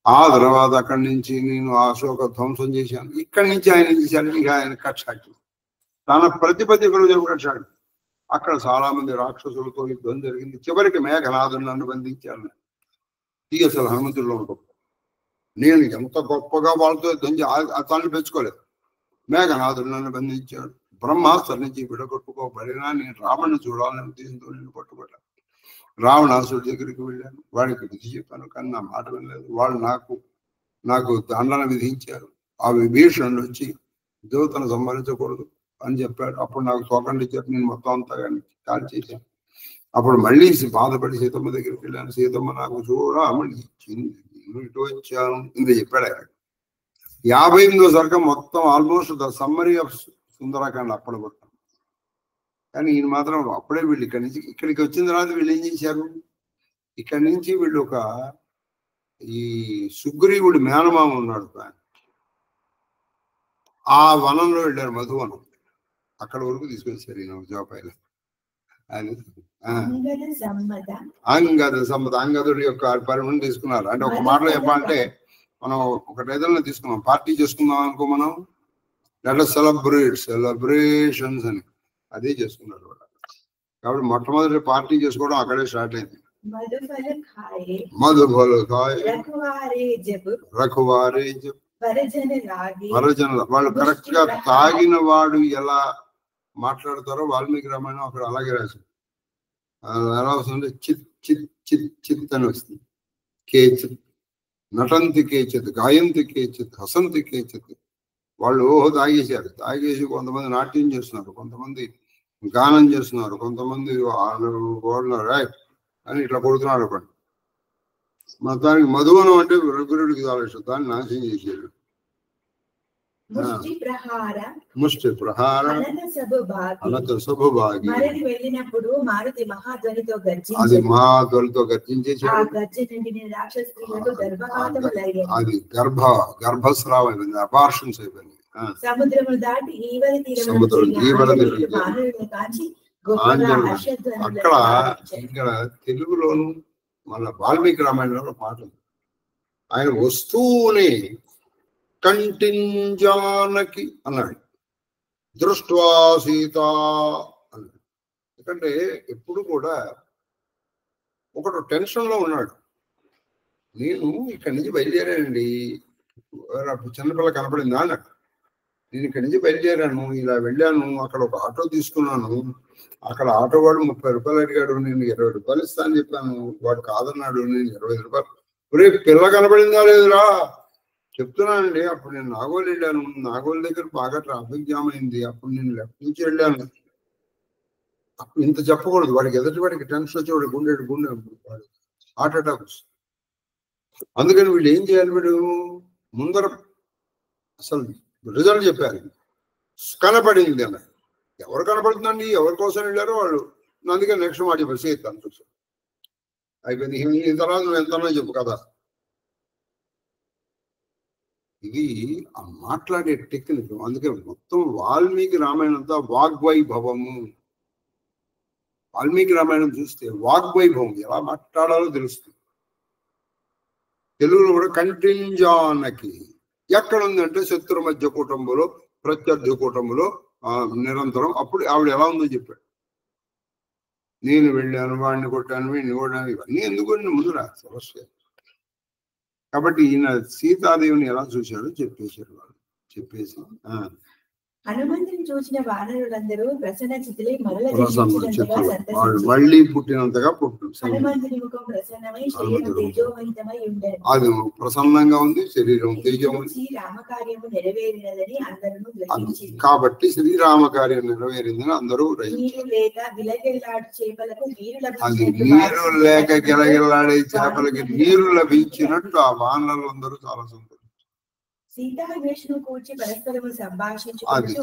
ఆ తర్వాత అక్కడి నుంచి నేను అశోక ధ్వంసం చేశాను. ఇక్కడి నుంచి ఆయన చేశాను. ఇక ఆయన కక్షాకి తన ప్రతిపత్తికలు చెప్పాడు. అక్కడ చాలా మంది రాక్షసులతో యుద్ధం జరిగింది. చివరికి మేఘనాథుడు నన్ను బంధించాను. ఇది అసలు హనుమంతుడిలో ఉంటుంది. నేను ఎంత గొప్పగా వాళ్ళతో యుద్ధం తనని పెంచుకోలేదు. మేఘనాథుడు నన్ను బంధించాడు. బ్రహ్మాస్త్రం నుంచి విడగొట్టుకోబడినా నేను రావణ్ణి చూడాలని ఉద్దేశంతో నేను పట్టుబడ్డాను. రావణాసుడి దగ్గరికి వెళ్ళాను. వాడికి విధి చెప్పాను, కానీ నా మాట వినలేదు. వాళ్ళు నాకు దండన విధించారు. ఆ విభీషణుడు వచ్చి దేవతను సంహరించకూడదు అని చెప్పాడు. అప్పుడు నాకు తోకండి చెప్పి నేను మొత్తం అంతా కాల్ చేశాను. అప్పుడు మళ్ళీ బాధపడి సీతమ్మ దగ్గరికి వెళ్ళాను. సీతమ్మ నాకు చూడమని ఇటు వచ్చాను ఇంత చెప్పాడు ఆయన. 58వ సర్గం మొత్తం almost the summary of Sundarakanda అప్పుడు కొట్టాను. కానీ ఈయన మాత్రం అప్పుడే వీళ్ళు ఇక్కడికి వచ్చిన తర్వాత వీళ్ళు ఏం చేశారు, ఇక్కడి నుంచి వీళ్ళు ఈ సుగ్రీవుడి మేనమామ ఉన్నాడు, ఆ వనంలో వెళ్ళారు, మధువనం. అక్కడ వరకు తీసుకొచ్చారు ఈయన జోపాయిలో. అంగద సమ్మత, అంగదుడి యొక్క పరిమాణం తీసుకున్నారు. అంటే ఒక మాటలో చెప్పాలంటే మనం ఒక ఏదైనా తీసుకున్నాం, పార్టీ చేసుకుందాం అనుకో, మనం సెలబ్రేషన్స్ అని అదే చేసుకున్నారు. కాబట్టి మొట్టమొదటి పార్టీ చేసుకోవడం అక్కడే స్టార్ట్ అయింది. మధుఫలు రఘువారే వరజన, వాళ్ళు కరెక్ట్ గా తాగిన వాడు ఎలా మాట్లాడతారో వాల్మీకి రామాయణం అక్కడ అలాగే రాశారు. ఎలా వస్తుంది, చిత్ చిత్ చిత్ చిత్ అని వస్తుంది. కేచిత్ నటంతి కేచిత్, గాయంతి కేచిత్, హసంతి కేచిత్. వాళ్ళు తాగేశారు. తాగేసి కొంతమంది నాట్యం చేస్తున్నారు, కొంతమంది గానం చేస్తున్నారు, కొంతమంది రైట్ అని ఇట్లా కొడుతున్నారు. ఒకటి మొత్తానికి మధువనం అంటే రఘురుడికి చాలా ఇష్టం, దాన్ని నాశనం చేశారు. ముష్టి ప్రహార అనంత సభభాగి, అది మహాధ్వనితో గర్జించేశాడు. అది గర్భస్రావం అయిపోయింది, అబార్షన్స్ అయిపోయింది. అక్కడ ఇక్కడ తెలుగులోను మళ్ళా వాల్మీకి రామాయణంలో పాట ఉంది. ఆయన వస్తూనే కంటింజానకి అన్నాడు, దృష్ట్వా సీత అన్నాడు. ఎందుకంటే ఎప్పుడు కూడా ఒకడు టెన్షన్ లో ఉన్నాడు. నేను ఇక్కడి నుంచి బయలుదేరానండి, చిన్నపిల్ల కనపడిందా అన్నాడు. నేను ఇక్కడి నుంచి బయలుదేరాను, ఇలా వెళ్ళాను, అక్కడ ఒక ఆటో తీసుకున్నాను. అక్కడ ఆటో వాడు 30 రూపాయలు అడిగాడు, నేను 20 రూపాయలు ఇస్తా అని చెప్పాను. వాడు కాదన్నాడు, నేను 25 రూపాయలు. రే పిల్ల కనపడిందా లేదురా చెప్తున్నానండి. అప్పుడు నేను నాగోల్ వెళ్ళాను, నాగోల్ దగ్గర బాగా ట్రాఫిక్ జామ్ అయింది, అప్పుడు నేను లెఫ్ట్ నుంచి వెళ్ళాను. అప్పుడు ఇంత చెప్పకూడదు, వాడికి ఎదుటి వాడికి టెన్షన్ వచ్చి వాడు గుండె వాడు హార్ట్ అటాక్ వస్తుంది. అందుకని వీళ్ళు ఏం చేయాలి, వీడు ముందర అసలు రిజల్ట్ చెప్పారు. కనపడింది అన్న, ఎవరు కనపడుతుందండి, ఎవరి కోసం వెళ్ళారో వాళ్ళు. అందుకని నెక్స్ట్ మాట చెప్పారు, సీతాను చూసాను అయిపోయింది. ఈ తర్వాత నువ్వు ఎంతనో చెప్పు కదా. ఇది ఆ మాట్లాడే టెక్నిక్. అందుకే మొత్తం వాల్మీకి రామాయణం అంతా వాగ్వైభవము. వాల్మీకి రామాయణం చూస్తే వాగ్వైభవం ఎలా మాట్లాడాలో తెలుస్తుంది. తెలుగులో కూడా కంటింజానకి ఎక్కడ ఉందంటే శత్రు మధ్య కూటంబులో, ప్రత్యర్థి కూటంబులో నిరంతరం. అప్పుడు ఆవిడ ఎలా ఉందో చెప్పాడు. నేను వెళ్ళాను, వాడిని కొట్టాను, వీడిని కొట్టాను, ఇవన్నీ ఎందుకు ముందురా సమస్య. కాబట్టి ఈయన సీతాదేవిని ఎలా చూశాడో చెప్పేశారు వాళ్ళు. చెప్పేసి హనుమంతుని చూసిన వానరులందరూ ప్రసన్న చిత్తులై మళ్ళీ పుట్టినంతగా అది ప్రసన్నంగా ఉంది, శరీరం తేజమైంది. కాబట్టి శ్రీరామ కార్యం నెరవేరిందని అందరూ అది నీరు లేక గిలగిలాడే చేపలకి నీరు లభించినట్టు ఆ వానరులు అందరూ చాలా సంతోషం. సీతాన్వేషణం కూర్చి పరస్పరము సంభాషించుకుంటూ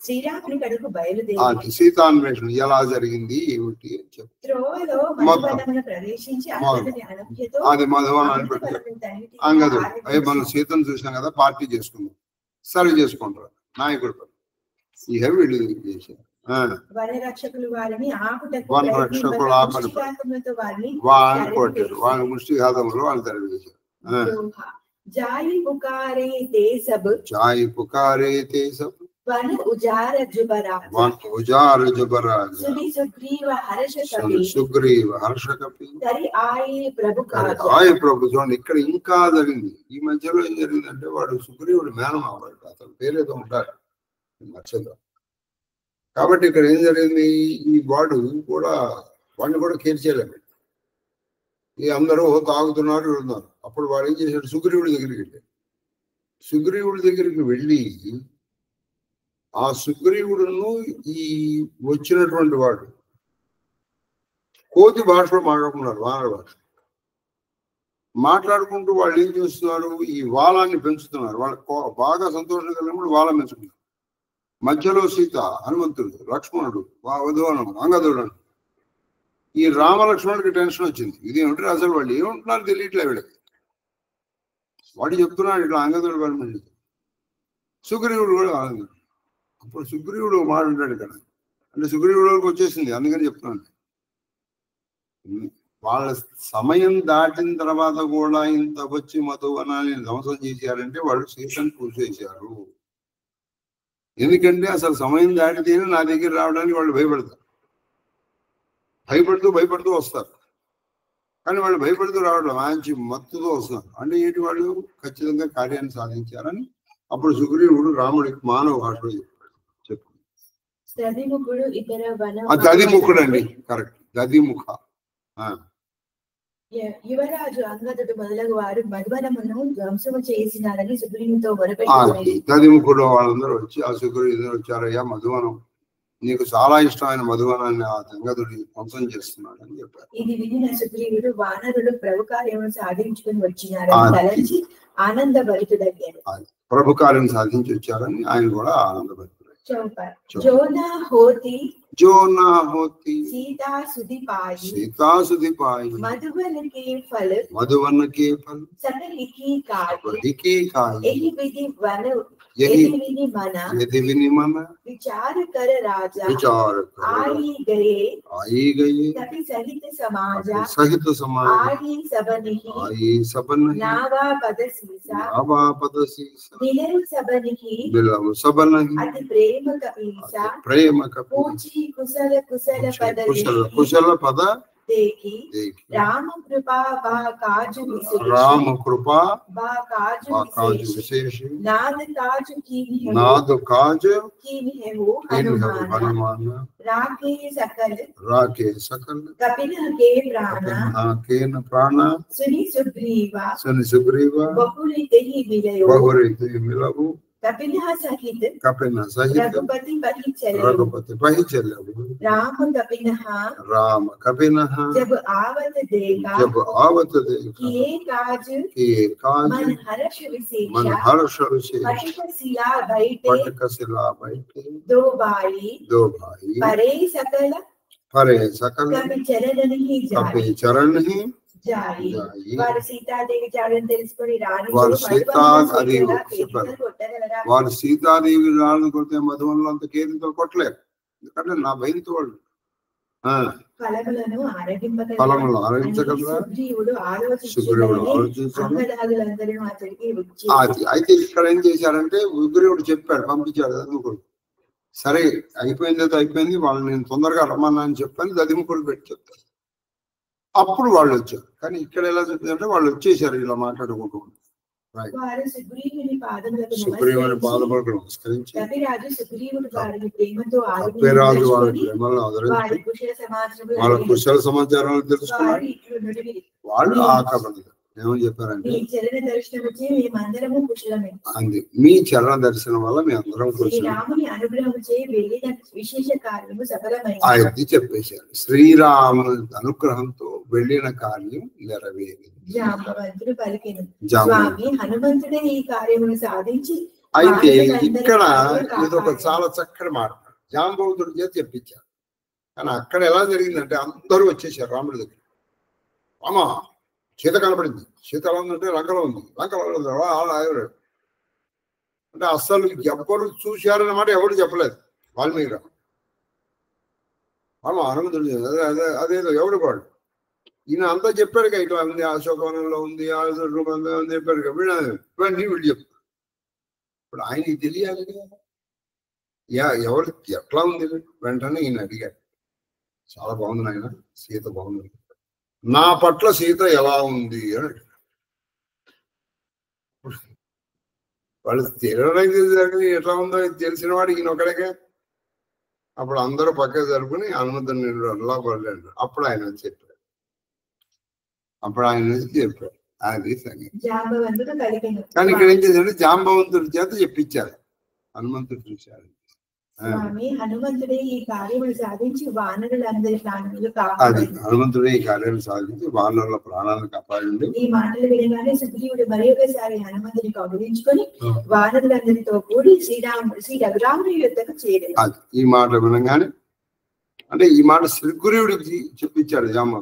శ్రీరాముని కడుకు బయలుదేరి సీతాన్వేషణ ఎలా జరిగింది ఏమిటి త్రోవలో మధువనమును ప్రవేశించి అది మధువనం అంగదు మనం సీతను చూసినాం కదా, పార్టీ చేసుకుందాం. సర్వ్ చేసుకుంటారు నాయకుడు పని. ఈ వీళ్ళు చేశారు. వనరక్షకులు వారిని వనరక్షకులు వాళ్ళని కొట్టారు, వాళ్ళ ముష్టిఘాతంలో వాళ్ళు తరలి చేశారు. जाई पुकारे ते सब वन उजार जुबराज सुग्रीव हर्ष कपि तरी आये प्रभु చూడండి ఇక్కడ ఇంకా జరిగింది. ఈ మధ్యలో ఏం జరిగిందంటే వాడు సుగ్రీవుడు మేనమావాడు, అతని పేరేదో ఉంటారు మధ్యలో. కాబట్టి ఇక్కడ ఏం జరిగింది, ఈ వాడిని కూడా కేర్చేయలేము. ఈ అందరూ తాగుతున్నారు ఉన్నారు. అప్పుడు వాడు ఏం చేశాడు, సుగ్రీవుడి దగ్గరికి వెళ్ళి ఆ సుగ్రీవుడును ఈ వచ్చినటువంటి వాడు కోతి భాషలో మాట్లాడుకున్నారు, వానర భాష మాట్లాడుకుంటూ వాళ్ళు ఏం చేస్తున్నారు, ఈ వాలాన్ని పెంచుతున్నారు. వాళ్ళకి బాగా సంతోషం కలిగినప్పుడు వాలం పెంచుకున్నారు. మధ్యలో సీత, హనుమంతుడు, లక్ష్మణుడు, వధువనం, అంగదుడు. ఈ రామలక్ష్మణుడికి టెన్షన్ వచ్చింది. ఇదేమిటి అసలు వాళ్ళు ఏమంటున్నారు తెలియట్లే వీళ్ళకి. వాడు చెప్తున్నాడు ఇట్లా అంగదుడు పని. సుగ్రీవుడు కూడా ఆనందుడు. అప్పుడు సుగ్రీవుడు మాట్లాడాడు ఇక్కడ, అంటే సుగ్రీవుడికి వచ్చేసింది, అందుకని చెప్తున్నాను. వాళ్ళ సమయం దాటిన తర్వాత కూడా ఇంత వచ్చి మధువనాన్ని ధ్వంసం చేశారంటే వాళ్ళు సీతను చూసేశారు. ఎందుకంటే అసలు సమయం దాటితేనే నా దగ్గర రావడానికి వాళ్ళు భయపడుతూ వస్తారు. కానీ వాళ్ళు భయపడుతూ రావడం మంచి మత్తుతో వస్తున్నారు. అంటే ఏంటి, వాళ్ళు ఖచ్చితంగా కార్యాన్ని సాధించారని అప్పుడు సుగ్రీవుడు రాముడికి మానవ భాషలో చెప్పాడు. దధిముఖుడు అండి, కరెక్ట్, దధిముఖ. యువరాజు అంగదుడు మొదలగు వారు మధువనమును ధ్వంసము చేసినారని సుగ్రీవునితో మొరపెట్టి దధిముఖుడు వాళ్ళందరూ వచ్చి ఆ సుగ్రీవుడు వచ్చారయ్యా, మధువనం నీకు చాలా ఇష్టమైన మధువనాన్ని ఆ అంగదుడి ధ్వంసం చేస్తున్నాడు అని చెప్పారు. ఇది వినిన సుగ్రీవుడు వానరులు ప్రభు కార్యమును సాధించుకుని వచ్చినారని తలంచి ఆనందభరితుడయ్యాడు. ప్రభు కార్యం సాధించి వచ్చారని ఆయన కూడా ఆనందభరితుడు. जोना होती सीता सुधि पाई मधुवन के फल सकल लिखी काई यही विधि मन विचार कर राजा आई गए तभी सहित समाज आई सबन नावा पद सीसा मिलन सबन अति प्रेम कपीसा कुशल पद देखी राम कृपा काजु विशेष नाद काज की हो हनुमान राके सकल कपिल के प्राण सुनि सुग्रीवा बहुरित ही मिलऊ कपिल सहित रघुपति बही चले राम कपिन जब आवत देखा किए काज मन हर्ष विशेष पटक सिला बैठे दो भाई परे सकल कपि चरण ही వారు సీతాదేవి జాడని తెలుసుకొని వారు సీతాదేవి రాళ్ళను కొడితే మధువనంలో అంత కేరింతో కొట్టలేరు, ఎందుకంటే నా భయంతో వాళ్ళు ఫలములను ఆరగించగలరా. సుగ్రీవుడు ఆలోచించాడు. అయితే ఇక్కడ ఏం చేశారంటే సుగ్రీవుడు చెప్పాడు, పంపించాడు దధిముఖుడు. సరే అయిపోయింది వాళ్ళని నేను తొందరగా రమ్మన్నా అని చెప్పని దధిముఖుడు పెట్టి చెప్తారు. అప్పుడు వాళ్ళు వచ్చారు. కానీ ఇక్కడ ఎలా చెప్పిందంటే వాళ్ళు వచ్చేసారు ఇలా మాట్లాడుకుంటూ. సుగ్రీవుని పాదములకు నమస్కరించి రాజు వారి ప్రేమలో ఆదరించి వాళ్ళ కుశల సమాచారాలు తెలుసుకున్నారు. వాళ్ళు ఆకబడి ఏమని చెప్పారంటే అంది మీ చరణ దర్శనం వల్ల మీ అందరం ఆయన చెప్పేశారు. శ్రీరాముని అనుగ్రహంతో వెళ్ళిన కార్యం నెరవేరింది. హనుమంతుడే ఈ కార్యమును సాధించి. అయితే ఇక్కడ ఇదొక చాలా చక్కటి మాట జాంబవంతుడి చేత చెప్పించారు. కానీ అక్కడ ఎలా జరిగిందంటే అందరూ వచ్చేసారు రాముడి దగ్గర. అమ్మా సీత కనపడింది, సీత ఎలా ఉందంటే లంకలో ఉంది, లంకలో అంటే అసలు ఎవరు చూశారన్నమాట ఎవరు చెప్పలేదు వాల్మీకి వాళ్ళు హనుమంతుడు అదేదో ఎవడు వాడు ఈయన అంతా చెప్పారు కదా ఇట్లా ఉంది అశోకవనంలో ఉంది అని చెప్పారు కదా ఇవన్నీ వీళ్ళు చెప్పారు. ఇప్పుడు ఆయనకి తెలియాలి కదా ఎవరు ఎట్లా ఉంది వెంటనే ఈయన అడిగాడు. చాలా బాగుంది ఆయన సీత బాగుంది, నా పట్ల సీత ఎలా ఉంది అని అడిగాడు. వాళ్ళు తెలియడానికి ఎట్లా ఉందో తెలిసిన వాడు ఈయన ఒకడికే. అప్పుడు అందరూ పక్క జరుపుకుని హనుమంతుని అలా పడలేడు. అప్పుడు ఆయన చెప్పాడు అది సంగతి. కానీ ఇక్కడ ఏం చేశాడు, జాంబవంతుడి చేత చెప్పించారు. హనుమంతుడు చూశారు. స్వామి హనుమంతుడే ఈ కార్యములు సాధించి వానరులందరి ప్రాణాలు అది హనుమంతుడే ఈ కార్యాలు సాధించి వానరుల ప్రాణాలను కాపాడండి. ఈ మాటలు వినగానే సుగ్రీవుడు మరి ఒకసారి హనుమంతుని కౌగిలించుకొని వానరులందరితో కూడి శ్రీ రఘురాముని యుద్ధకు చేరాడు. అది ఈ మాట వినగానే అంటే ఈ మాట సుగ్రీవుడికి చెప్పించాడు జాంబ.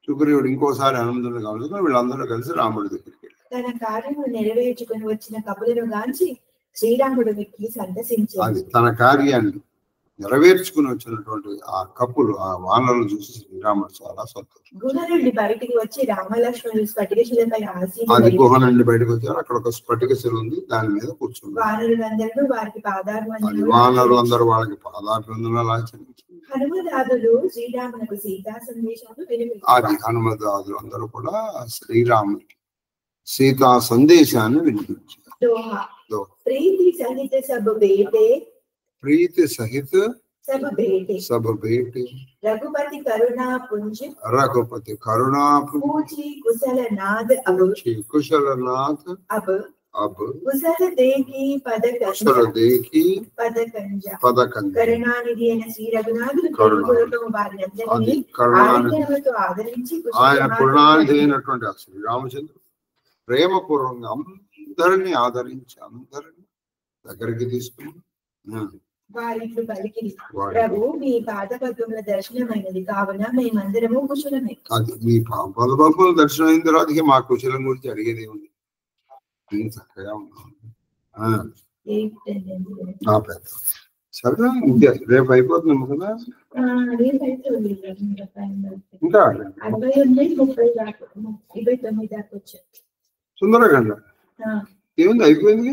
సుగ్రీవుడు ఇంకోసారి హనుమంతుడిని కావాలి వీళ్ళందరూ కలిసి రాముడి దగ్గరికి వెళ్ళారు. తన కార్యము నెరవేర్చుకుని వచ్చిన కబులను గాంచి శ్రీరాముడు వెక్కి సంతసించాడు. అది తన కార్యాన్ని నెరవేర్చుకుని వచ్చినటువంటి ఆ కప్పులు ఆ వానరులను చూసి శ్రీరాముడు చాలా సంతోషం. గుహ నుండి బయటికి వచ్చి రామలక్ష్మణులు స్ఫటికశిలపై అది గుహ నుండి బయటకు వచ్చారు. అక్కడ ఒక స్ఫటికశిల ఉంది, దాని మీద కూర్చున్నారు. వానరులందరూ వారికి వానరులందరూ వాళ్ళకి పాదాభివందనాలు ఆచరించారు. హనుమదాదులు శ్రీరామునకు సీతా సందేశాలు అది హనుమదాదులు అందరూ కూడా శ్రీరామునికి సీతా సందేశాన్ని వినిపించారు. प्रीति सहित सब बेटे प्रीति सहित सब बेटे रघुपति करुणा पुंज पूछी कुशलनाथ अब कुशल देखी पद कंजा करुणानिधि అయిన శ్రీ రఘునాథుడు వారిని ఆదరించి ఆయన కరుణానిధి అయినటువంటి శ్రీరామచంద్రుడు ప్రేమపూర్వకంగా అందరినీ ఆదరించి అందరినీ దగ్గరికి తీసుకుని వారిట్లు పలికిరి, ప్రభు మీ పాదపద్మముల దర్శనమైనది కావున మేమందరము కుశలమే. అది మీ పాదపద్మముల దర్శనం అయిన తర్వాత మా కుశలం గురించి అడిగేది ఉంది. చక్కగా ఉన్నాం. సరే రేపు అయిపోతున్నాము కదా ఇంకా 29 దాకా వచ్చారు. సుందరకాండ ఏముంది అయిపోయింది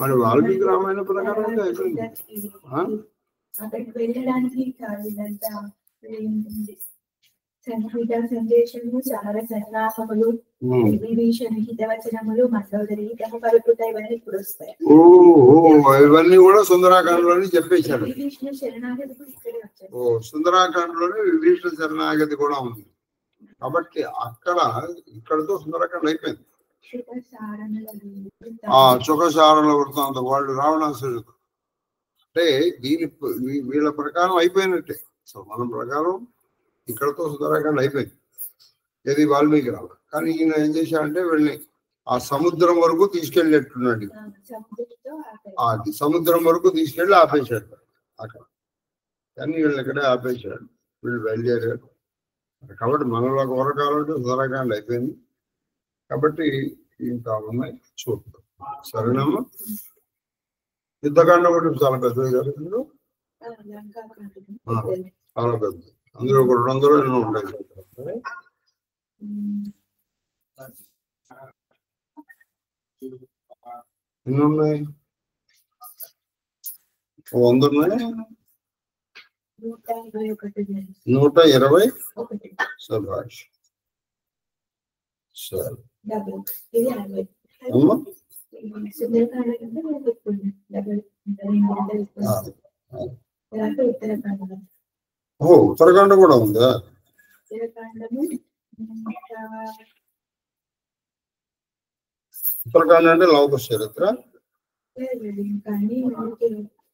మరి వాల్మీకి రామాయణ ప్రకారం అయిపోయింది. అక్కడికి వెళ్ళడానికి సంగీత సందేశము చాలా సన్నాహములు విభీషణ హితవచనములు మండోదరి పలుకుతాయి ఇవన్నీ ఇప్పుడు వస్తాయి. ఇవన్నీ కూడా సుందరాకాండలోనే చెప్పేశారు. విభీషణ శరణాగతి కూడా ఇక్కడే వచ్చారు. సుందరాకాండలోనే విభీషణ శరణాగతి కూడా ఉంది కాబట్టి అక్కడ ఇక్కడతో సుందరకాండ అయిపోయింది. చుఖసారణ వృత్తాంతం వాళ్ళు రావణాసురుడు అంటే వీళ్ళ ప్రకారం అయిపోయినట్టే. సో మన ప్రకారం ఇక్కడతో సుందరకాండ అయిపోయింది. ఇది వాల్మీకి రావు. కానీ ఈయన ఏం చేశాడంటే వీళ్ళని ఆ సముద్రం వరకు తీసుకెళ్ళేట్టున్నాడు. అది సముద్రం వరకు తీసుకెళ్ళి ఆపేశాడు అక్కడ. కానీ వీళ్ళని ఇక్కడే ఆపేశాడు. వీళ్ళు బయలుదేరారు. కాబట్టి మనలో కోరకాలంటే సుందరకాండ అయిపోయింది. కాబట్టి ఇంకా ఉన్నాయి చూద్దాం. సరేనమ్మా. యుద్ధకాండ కూడా చాలా పెద్దది జరుగుతుంది. చాలా పెద్దది. అందులో 200 ఎన్నో ఉంటాయి. ఎన్ని ఉన్నాయి? 100 ఉన్నాయి. 121 సభాష్. సరే అమ్మా. ఉత్తరాఖండ్ కూడా ఉందా? ఉత్తరాఖండ్ అంటే లౌక చరిత్ర.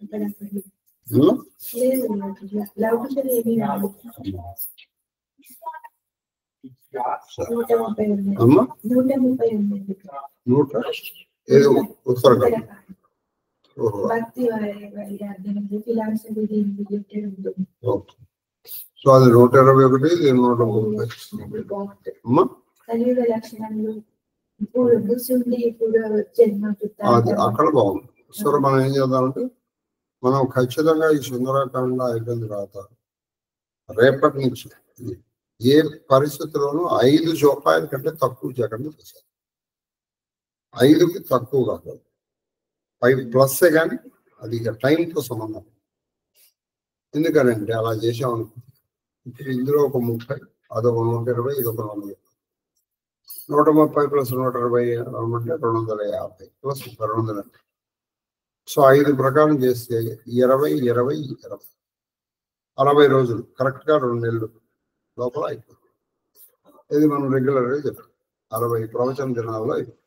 ఉత్తరాఖండ్ సో అది 121, 130 అమ్మా. అది అక్కడ బాగుంది. సో మనం ఏం చేద్దామంటే మనం ఖచ్చితంగా ఈ సుందరకాండ అయిపోయిన తర్వాత రేపటి నుంచి ఏ పరిస్థితుల్లోనూ 5 రూపాయల కంటే తక్కువ చేయకుండా చేశారు. 5కి తక్కువ కాదు, 5+ కానీ అది ఇక టైంతో సంబంధం. ఎందుకనంటే అలా చేసామనుకో ఇప్పుడు ఇందులో ఒక 30, అదొక 120, ఇదొక 120, 130 + 120 అంటే 250 + 200. సో 5 ప్రకారం చేస్తే 20, 20, 20, 60 రోజులు కరెక్ట్గా 2 నెలలు లోపల అయిపోతుంది. ఇది మనం రెగ్యులర్గా చెప్తాం 60 ప్రవచన దినాల్లో అయిపోతుంది.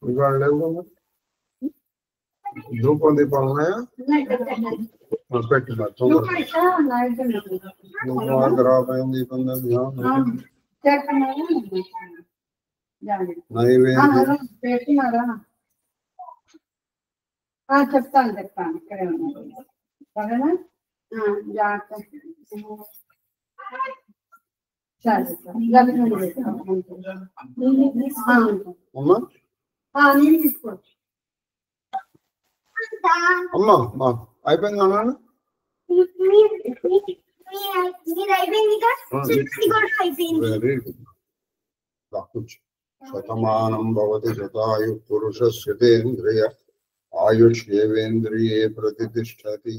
ఇంకా లేవు ధూపం దీపాలు ఉన్నాయా? పెట్టినా దీపం చెప్తాను ఇక్కడే ఉన్నాయి సరేనా? జాగ్రత్త. సరే తీసుకోవచ్చు. అమ్మా అయిపోయింది అన్నాను. శతమానం భవతి శతాయు పురుషస్యేంద్రియ ఆయుష్యేంద్రియే ప్రతిష్టతి.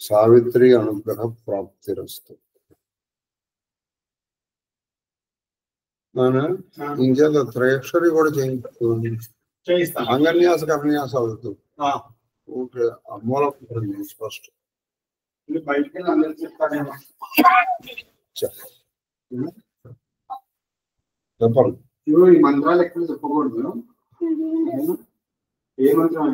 సావిత్రి అనుగ్రహ ప్రాప్తిరస్తు. ఇంకేదో త్రయక్షరి కూడా చేయించుకోండి. అంగన్యాస కన్యాస అవుతుంది. మూల స్పష్టం చెప్పండి. ఈ మంత్రాలు ఎక్కడ చెప్పకూడదు. ఏ మంత్రం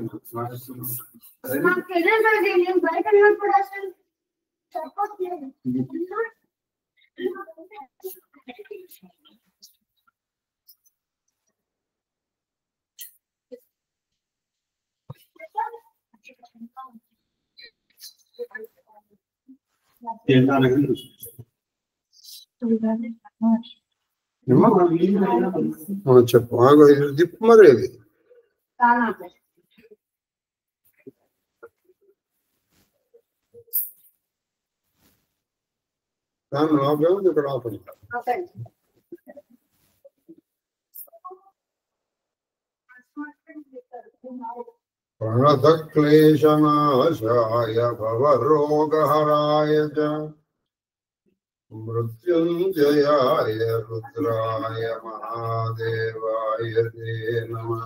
చెప్పు దిప్పు మరి అది ఇక్కడ ఆపండి. ప్రణత క్లేశనాశాయ భవరోగహరాయ చ మృత్యుంజయాయ రుద్రాయ మహాదేవాయ తే నమః.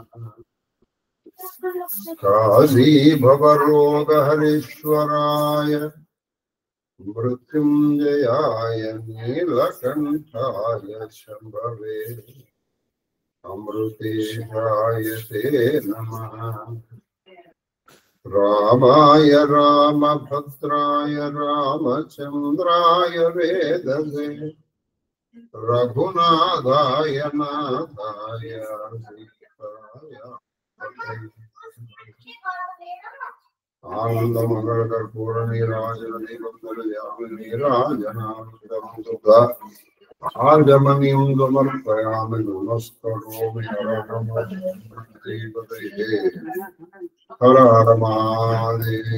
కాశీ భవరోగహరీశ్వరాయ మృత్యుంజయాయ నీలకంఠాయ శంభవే అమృతేశాయ తే నమః. రామాయ రామభద్రాయ రామచంద్రాయ వేదసే రఘునాథాయ నాథాయ సీతాయ ఆనందమంగళ కర్పూర నీరాజన నీరాజనాంగా ఆజమనీం సమర్పయామి నమస్కరోమి. హర హర మహాదేవ.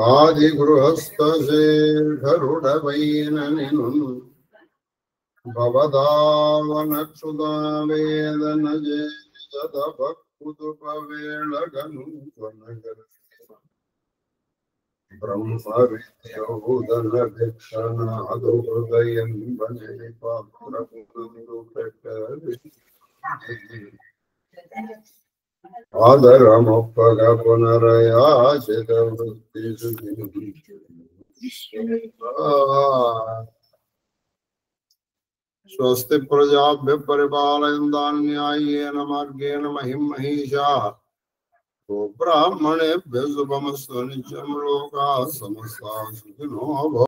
ఆది గృహస్థశేఖరుడవైన నిను భవదావనక్షుదా వేదన జేత భక్తుపవేళగను బ్రహ్మ విద్యోదన భిక్షణాదు హృదయం వనే పాత్రమునందు పెట్టరి ఆదరమొప్పగ పునరయాచిత వృత్తి. స్వస్తి ప్రజాభ్య పరిపాలయంతాన్ న్యాయేన మార్గేణ మహిం మహిషాః. గోబ్రాహ్మణేభ్యः శుభమస్తు. నిత్యం లోకాః సమస్తాః సుఖినో భవంతు.